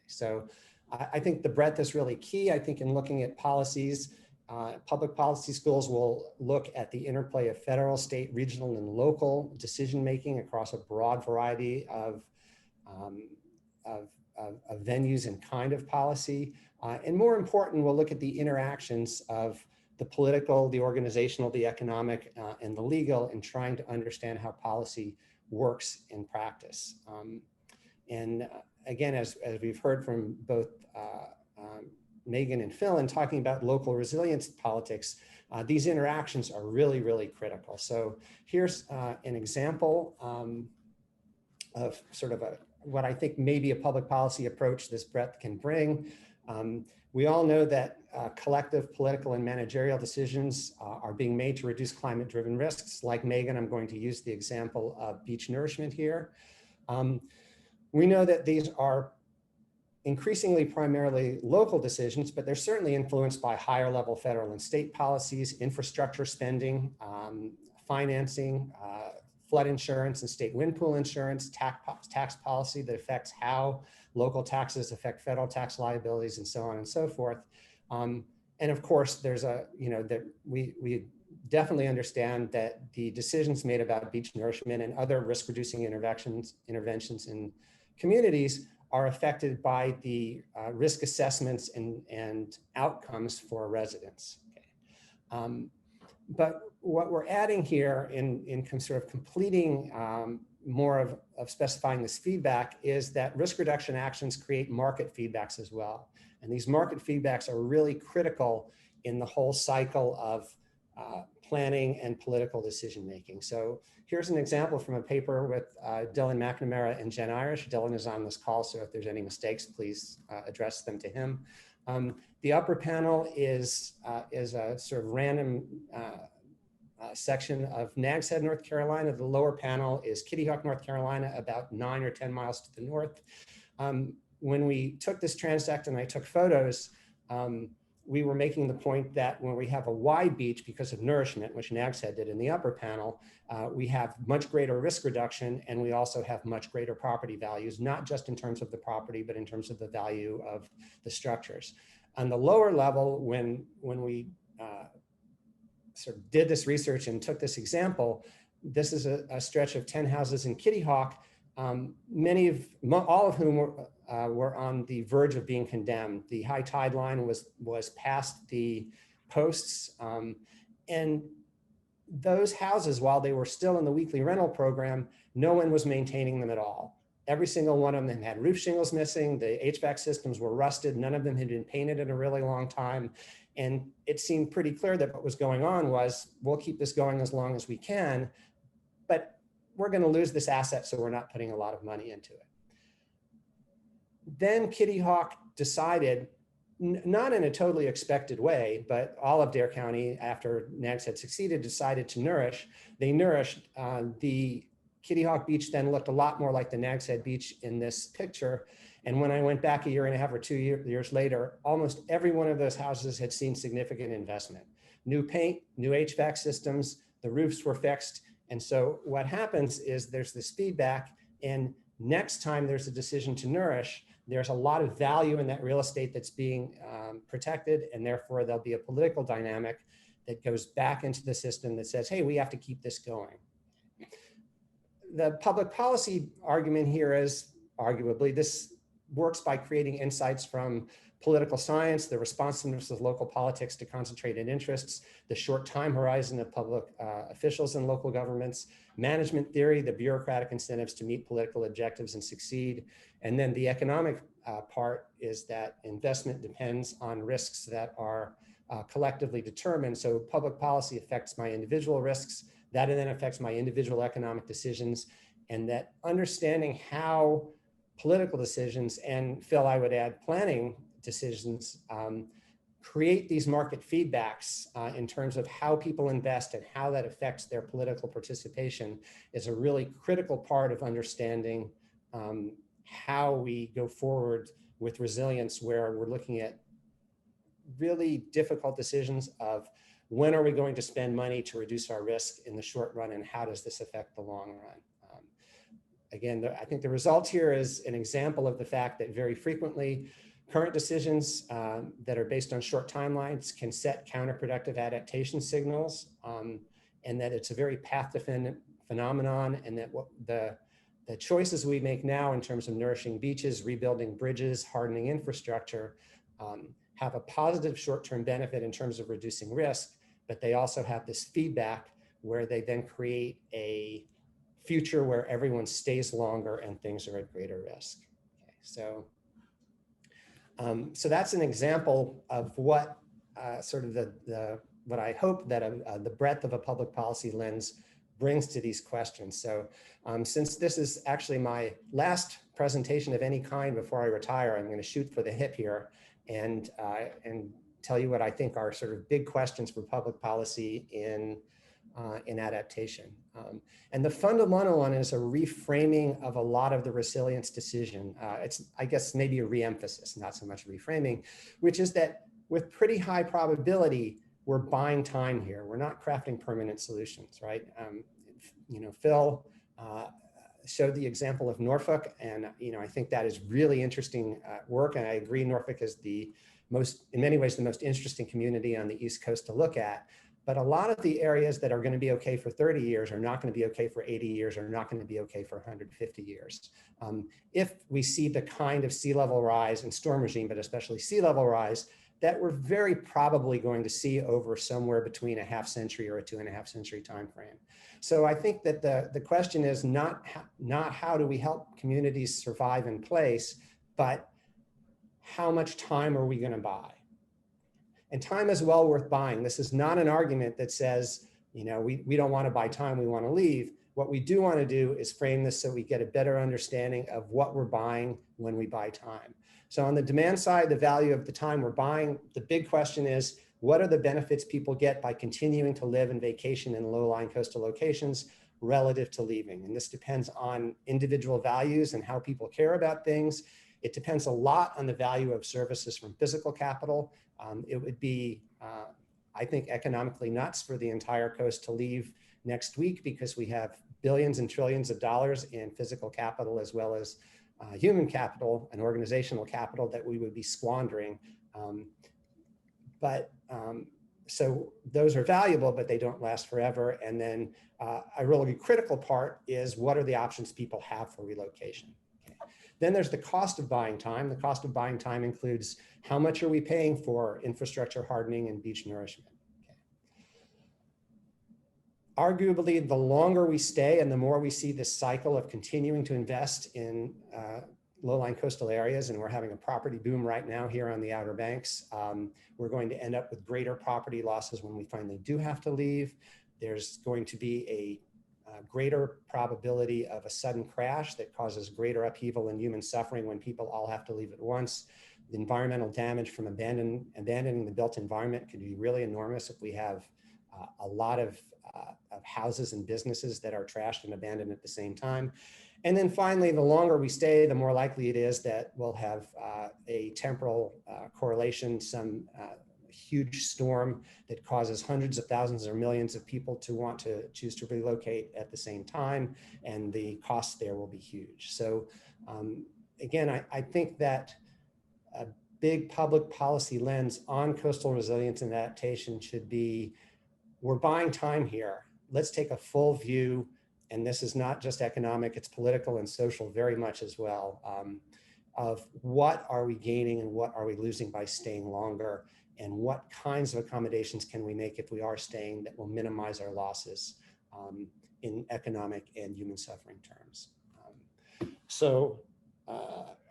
[SPEAKER 9] So I think the breadth is really key. I think in looking at policies, public policy schools will look at the interplay of federal, state, regional, and local decision-making across a broad variety of venues and kind of policy. And more important, we'll look at the interactions of the political, the organizational, the economic, and the legal in trying to understand how policy works in practice. And again, as we've heard from both Megan and Phil in talking about local resilience politics, these interactions are really, really critical. So here's an example of sort of what I think maybe a public policy approach this breadth can bring. We all know that collective political and managerial decisions are being made to reduce climate-driven risks. Like Megan, I'm going to use the example of beach nourishment here. We know that these are increasingly primarily local decisions, but they're certainly influenced by higher level federal and state policies, infrastructure spending, financing, flood insurance and state wind pool insurance, tax policy that affects how local taxes affect federal tax liabilities, and so on and so forth. And of course, there's a, that we definitely understand that the decisions made about beach nourishment and other risk reducing interventions in communities are affected by the risk assessments and outcomes for residents. Okay. But what we're adding here in sort of completing more of specifying this feedback is that risk reduction actions create market feedbacks as well. And these market feedbacks are really critical in the whole cycle of planning and political decision making. So here's an example from a paper with Dylan McNamara and Jen Irish. Dylan is on this call, so if there's any mistakes, please address them to him. The upper panel is a sort of random section of Nags Head, North Carolina. The lower panel is Kitty Hawk, North Carolina, about 9 or 10 miles to the north. When we took this transect and I took photos, we were making the point that when we have a wide beach because of nourishment, which Nags Head did in the upper panel, we have much greater risk reduction, and we also have much greater property values, not just in terms of the property, but in terms of the value of the structures. On the lower level, when we sort of did this research and took this example, this is a stretch of 10 houses in Kitty Hawk, all of whom were on the verge of being condemned. The high tide line was past the posts, and those houses, while they were still in the weekly rental program, no one was maintaining them at all. Every single one of them had roof shingles missing, the HVAC systems were rusted, none of them had been painted in a really long time. And it seemed pretty clear that what was going on was, we'll keep this going as long as we can, but we're going to lose this asset, so we're not putting a lot of money into it. Then Kitty Hawk decided, not in a totally expected way, but all of Dare County, after Nags had succeeded, decided to nourish. They nourished. The Kitty Hawk Beach then looked a lot more like the Nags Head Beach in this picture. And when I went back a year and a half or 2 years later, almost every one of those houses had seen significant investment. New paint, new HVAC systems, the roofs were fixed. And so what happens is there's this feedback, and next time there's a decision to nourish, there's a lot of value in that real estate that's being protected, and therefore there'll be a political dynamic that goes back into the system that says, hey, we have to keep this going. The public policy argument here is, arguably, this works by creating insights from political science, the responsiveness of local politics to concentrated interests, the short time horizon of public officials and local governments, management theory, the bureaucratic incentives to meet political objectives and succeed. And then the economic part is that investment depends on risks that are collectively determined. So public policy affects my individual risks, that then affects my individual economic decisions, and that understanding how political decisions, and Phil, I would add planning decisions, create these market feedbacks in terms of how people invest and how that affects their political participation is a really critical part of understanding how we go forward with resilience, where we're looking at really difficult decisions of when are we going to spend money to reduce our risk in the short run, and how does this affect the long run? Again, I think the result here is an example of the fact that very frequently current decisions that are based on short timelines can set counterproductive adaptation signals, and that it's a very path-dependent phenomenon, and that what the choices we make now in terms of nourishing beaches, rebuilding bridges, hardening infrastructure, have a positive short-term benefit in terms of reducing risk, but they also have this feedback where they then create a future where everyone stays longer and things are at greater risk. Okay, so that's an example of what sort of what I hope that the breadth of a public policy lens brings to these questions. So since this is actually my last presentation of any kind before I retire, I'm going to shoot for the hip here and tell you what I think are sort of big questions for public policy in in adaptation. And the fundamental one is a reframing of a lot of the resilience decision. It's, I guess, maybe a reemphasis, not so much reframing, which is that with pretty high probability, we're buying time here. We're not crafting permanent solutions, right? You know, Phil showed the example of Norfolk, and I think that is really interesting work. And I agree, Norfolk is the most, in many ways, the most interesting community on the East Coast to look at. But a lot of the areas that are going to be okay for 30 years are not going to be okay for 80 years, or not going to be okay for 150 years. If we see the kind of sea level rise and storm regime, but especially sea level rise, that we're very probably going to see over somewhere between a half century or a 2.5 century time frame. So I think that the question is not how do we help communities survive in place, but how much time are we going to buy? And time is well worth buying. This is not an argument that says, we don't want to buy time, we want to leave. What we do want to do is frame this so we get a better understanding of what we're buying when we buy time. So on the demand side, the value of the time we're buying, the big question is, what are the benefits people get by continuing to live and vacation in low-lying coastal locations relative to leaving? And this depends on individual values and how people care about things. It depends a lot on the value of services from physical capital. It would be, I think, economically nuts for the entire coast to leave next week, because we have billions and trillions of dollars in physical capital, as well as human capital and organizational capital that we would be squandering. So those are valuable, but they don't last forever. And then a really critical part is, what are the options people have for relocation? Okay. Then there's the cost of buying time. The cost of buying time includes, how much are we paying for infrastructure hardening and beach nourishment? Arguably, the longer we stay and the more we see this cycle of continuing to invest in low-lying coastal areas, and we're having a property boom right now here on the Outer Banks, we're going to end up with greater property losses when we finally do have to leave. There's going to be a greater probability of a sudden crash that causes greater upheaval and human suffering when people all have to leave at once. The environmental damage from abandoning the built environment could be really enormous if we have a lot of houses and businesses that are trashed and abandoned at the same time. And then finally, the longer we stay, the more likely it is that we'll have a temporal correlation, some huge storm that causes hundreds of thousands or millions of people to want to choose to relocate at the same time, and the cost there will be huge. So again, I think that a big public policy lens on coastal resilience and adaptation should be, we're buying time here. Let's take a full view, and this is not just economic, it's political and social very much as well, of what are we gaining and what are we losing by staying longer, and what kinds of accommodations can we make if we are staying that will minimize our losses in economic and human suffering terms.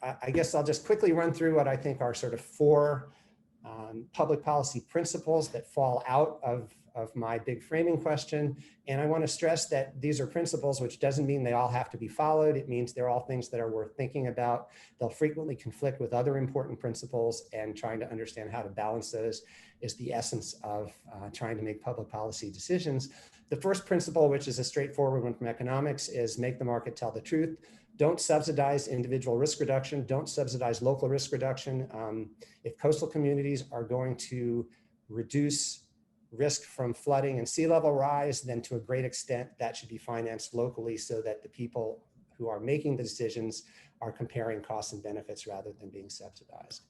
[SPEAKER 9] I guess I'll just quickly run through what I think are sort of 4 public policy principles that fall out of my big framing question. And I want to stress that these are principles, which doesn't mean they all have to be followed. It means they're all things that are worth thinking about. They'll frequently conflict with other important principles, and trying to understand how to balance those is the essence of trying to make public policy decisions. The first principle, which is a straightforward one from economics, is make the market tell the truth. Don't subsidize individual risk reduction. Don't subsidize local risk reduction. If coastal communities are going to reduce risk from flooding and sea level rise, then to a great extent that should be financed locally, so that the people who are making the decisions are comparing costs and benefits rather than being subsidized.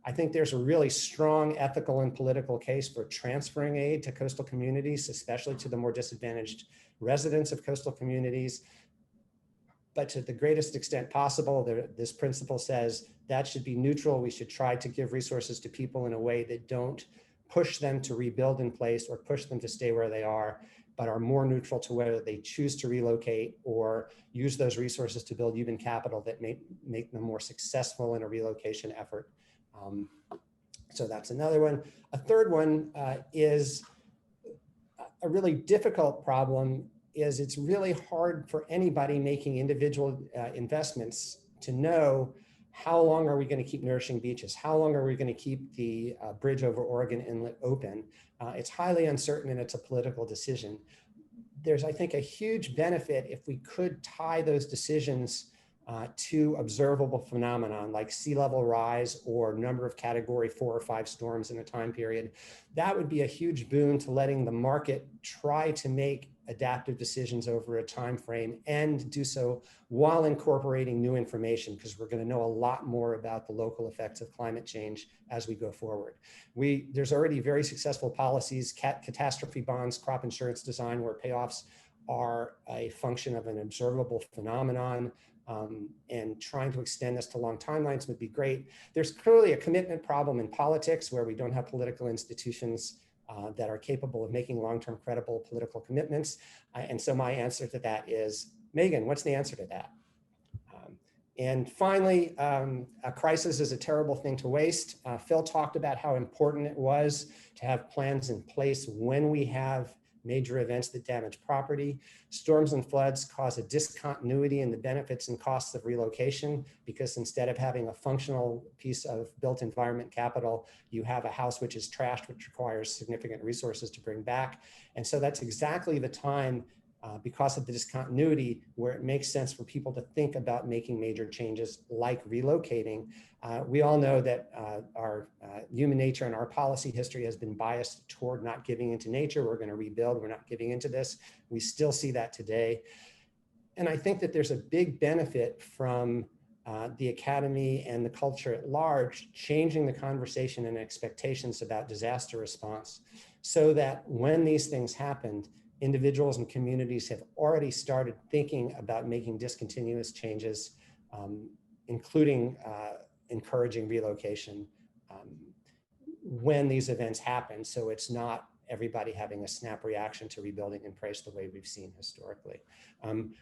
[SPEAKER 9] I think there's a really strong ethical and political case for transferring aid to coastal communities, especially to the more disadvantaged residents of coastal communities. But to the greatest extent possible, this principle says that should be neutral. We should try to give resources to people in a way that don't push them to rebuild in place or push them to stay where they are, but are more neutral to whether they choose to relocate or use those resources to build human capital that make them more successful in a relocation effort. So that's another one. A third one is a really difficult problem. Is it's really hard for anybody making individual investments to know, how long are we going to keep nourishing beaches? How long are we going to keep the bridge over Oregon Inlet open? It's highly uncertain, and it's a political decision. there's, I think, a huge benefit if we could tie those decisions to observable phenomenon like sea level rise or number of category 4 or 5 storms in a time period. That would be a huge boon to letting the market try to make adaptive decisions over a time frame and do so while incorporating new information, because we're going to know a lot more about the local effects of climate change as we go forward. There's already very successful policies, catastrophe bonds, crop insurance design, where payoffs are a function of an observable phenomenon. And trying to extend this to long timelines would be great. There's clearly a commitment problem in politics where we don't have political institutions that are capable of making long-term credible political commitments. And so my answer to that is, Megan, what's the answer to that? And finally, a crisis is a terrible thing to waste. Phil talked about how important it was to have plans in place when we have major events that damage property. Storms and floods cause a discontinuity in the benefits and costs of relocation, because instead of having a functional piece of built environment capital, you have a house which is trashed, which requires significant resources to bring back. And so that's exactly the time, because of the discontinuity, where it makes sense for people to think about making major changes like relocating. We all know that our human nature and our policy history has been biased toward not giving into nature. We're going to rebuild. We're not giving into this. We still see that today. And I think that there's a big benefit from the academy and the culture at large changing the conversation and expectations about disaster response, so that when these things happened, individuals and communities have already started thinking about making discontinuous changes, including encouraging relocation when these events happen. So it's not everybody having a snap reaction to rebuilding and price the way we've seen historically.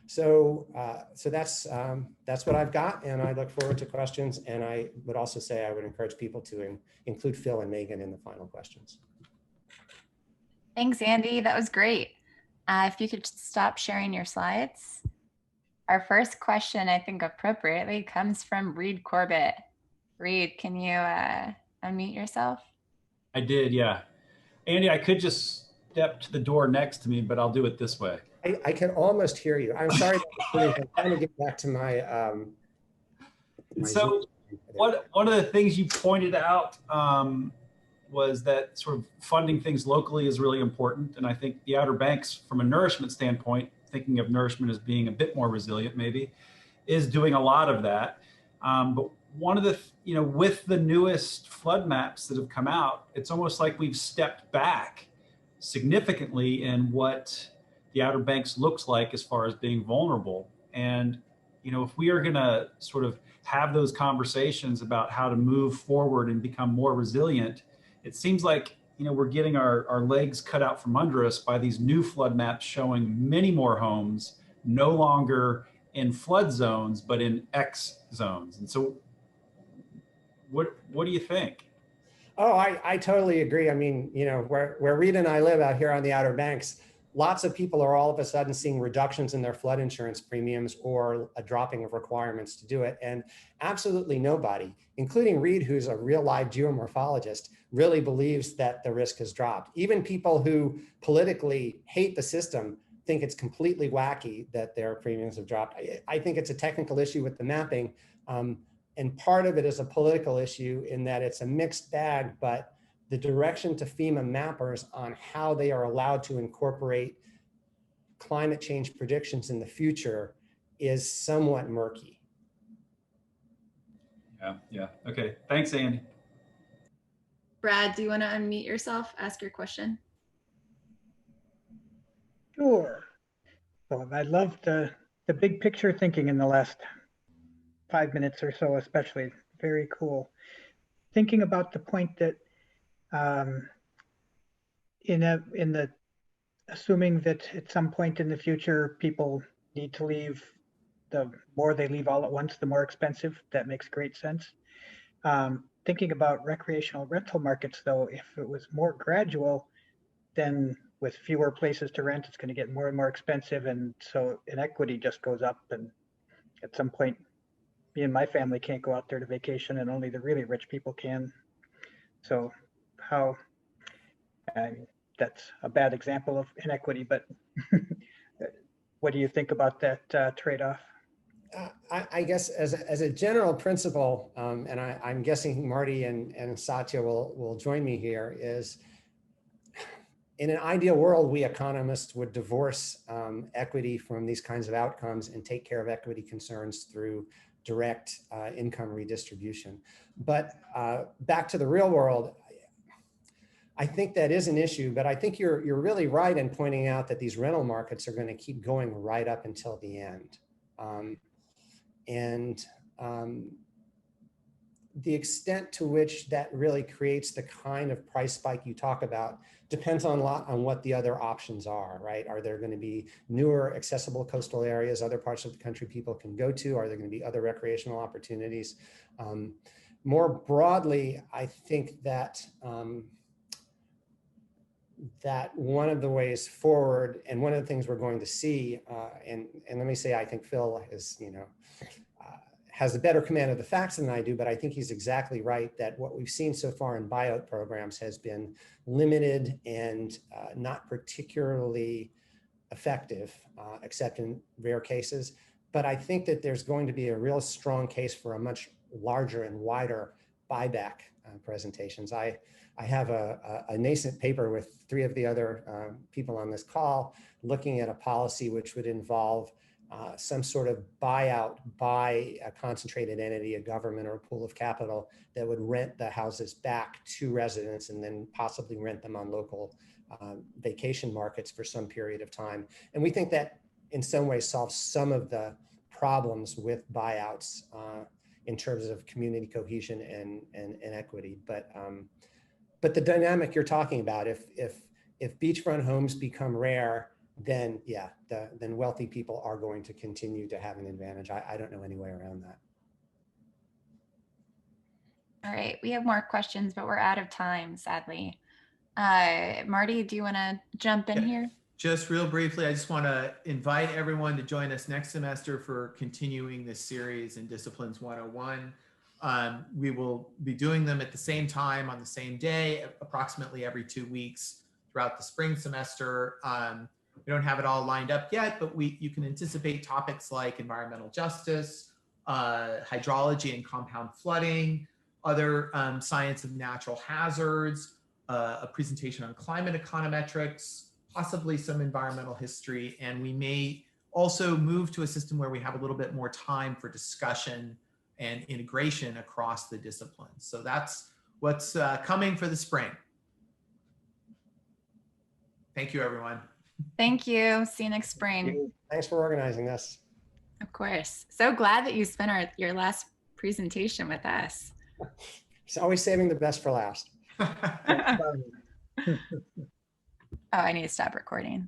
[SPEAKER 9] So that's what I've got, and I look forward to questions. And I would also say I would encourage people to include Phil and Megan in the final questions.
[SPEAKER 3] Thanks, Andy. That was great. If you could stop sharing your slides. Our first question, I think appropriately, comes from Reed Corbett. Reed, can you unmute yourself?
[SPEAKER 10] I did, yeah. Andy, I could just step to the door next to me, but I'll do it this way.
[SPEAKER 9] I can almost hear you. I'm sorry. I'm trying to get back to my.
[SPEAKER 10] So one of the things you pointed out was that sort of funding things locally is really important. And I think the Outer Banks, from a nourishment standpoint, thinking of nourishment as being a bit more resilient maybe, is doing a lot of that. But one of the, with the newest flood maps that have come out, it's almost like we've stepped back significantly in what the Outer Banks looks like as far as being vulnerable. And, if we are gonna sort of have those conversations about how to move forward and become more resilient, it seems like, we're getting our legs cut out from under us by these new flood maps showing many more homes no longer in flood zones, but in X zones. And so what do you think?
[SPEAKER 9] Oh, I totally agree. I mean, where Reed and I live out here on the Outer Banks, lots of people are all of a sudden seeing reductions in their flood insurance premiums or a dropping of requirements to do it. And absolutely nobody, including Reed, who's a real live geomorphologist, really believes that the risk has dropped. Even people who politically hate the system think it's completely wacky that their premiums have dropped. I think it's a technical issue with the mapping. And part of it is a political issue in that it's a mixed bag, but the direction to FEMA mappers on how they are allowed to incorporate climate change predictions in the future is somewhat murky.
[SPEAKER 10] Yeah. Okay. Thanks, Andy.
[SPEAKER 3] Brad, do you want to unmute yourself, ask your question?
[SPEAKER 11] Sure. So I loved the big picture thinking in the last 5 minutes or so, especially. Very cool. Thinking about the point that assuming that at some point in the future people need to leave, the more they leave all at once, the more expensive. That makes great sense. Thinking about recreational rental markets, though, if it was more gradual, then with fewer places to rent, it's going to get more and more expensive, and so inequity just goes up. And at some point, me and my family can't go out there to vacation, and only the really rich people can. So how that's a bad example of inequity, but what do you think about that trade-off?
[SPEAKER 9] I guess as a general principle, and I'm guessing Marty and Satya will join me here, is in an ideal world, we economists would divorce equity from these kinds of outcomes and take care of equity concerns through direct income redistribution. But back to the real world, I think that is an issue, but I think you're really right in pointing out that these rental markets are going to keep going right up until the end. The extent to which that really creates the kind of price spike you talk about depends on what the other options are, right? Are there going to be newer accessible coastal areas, other parts of the country people can go to? Are there going to be other recreational opportunities? More broadly, I think that that one of the ways forward, and one of the things we're going to see, and let me say, I think Phil is, has a better command of the facts than I do, but I think he's exactly right that what we've seen so far in buyout programs has been limited and not particularly effective, except in rare cases. But I think that there's going to be a real strong case for a much larger and wider buyback presentations. I have a nascent paper with 3 of the other people on this call looking at a policy which would involve some sort of buyout by a concentrated entity, a government or a pool of capital that would rent the houses back to residents and then possibly rent them on local vacation markets for some period of time. And we think that in some ways solves some of the problems with buyouts in terms of community cohesion and equity. But the dynamic you're talking about, if beachfront homes become rare, then yeah, then wealthy people are going to continue to have an advantage. I don't know any way around that.
[SPEAKER 3] All right, we have more questions, but we're out of time, sadly. Marty, do you want to jump in here?
[SPEAKER 1] Just real briefly, I just want to invite everyone to join us next semester for continuing this series in Disciplines 101. We will be doing them at the same time on the same day, approximately every 2 weeks throughout the spring semester. We don't have it all lined up yet, but you can anticipate topics like environmental justice, hydrology and compound flooding, other science of natural hazards, a presentation on climate econometrics, possibly some environmental history, and we may also move to a system where we have a little bit more time for discussion and integration across the disciplines. So that's what's coming for the spring. Thank you, everyone.
[SPEAKER 3] Thank you. See you next spring.
[SPEAKER 9] Thanks for organizing this.
[SPEAKER 3] Of course. So glad that you spent your last presentation with us.
[SPEAKER 9] It's always saving the best for last.
[SPEAKER 3] Oh, I need to stop recording.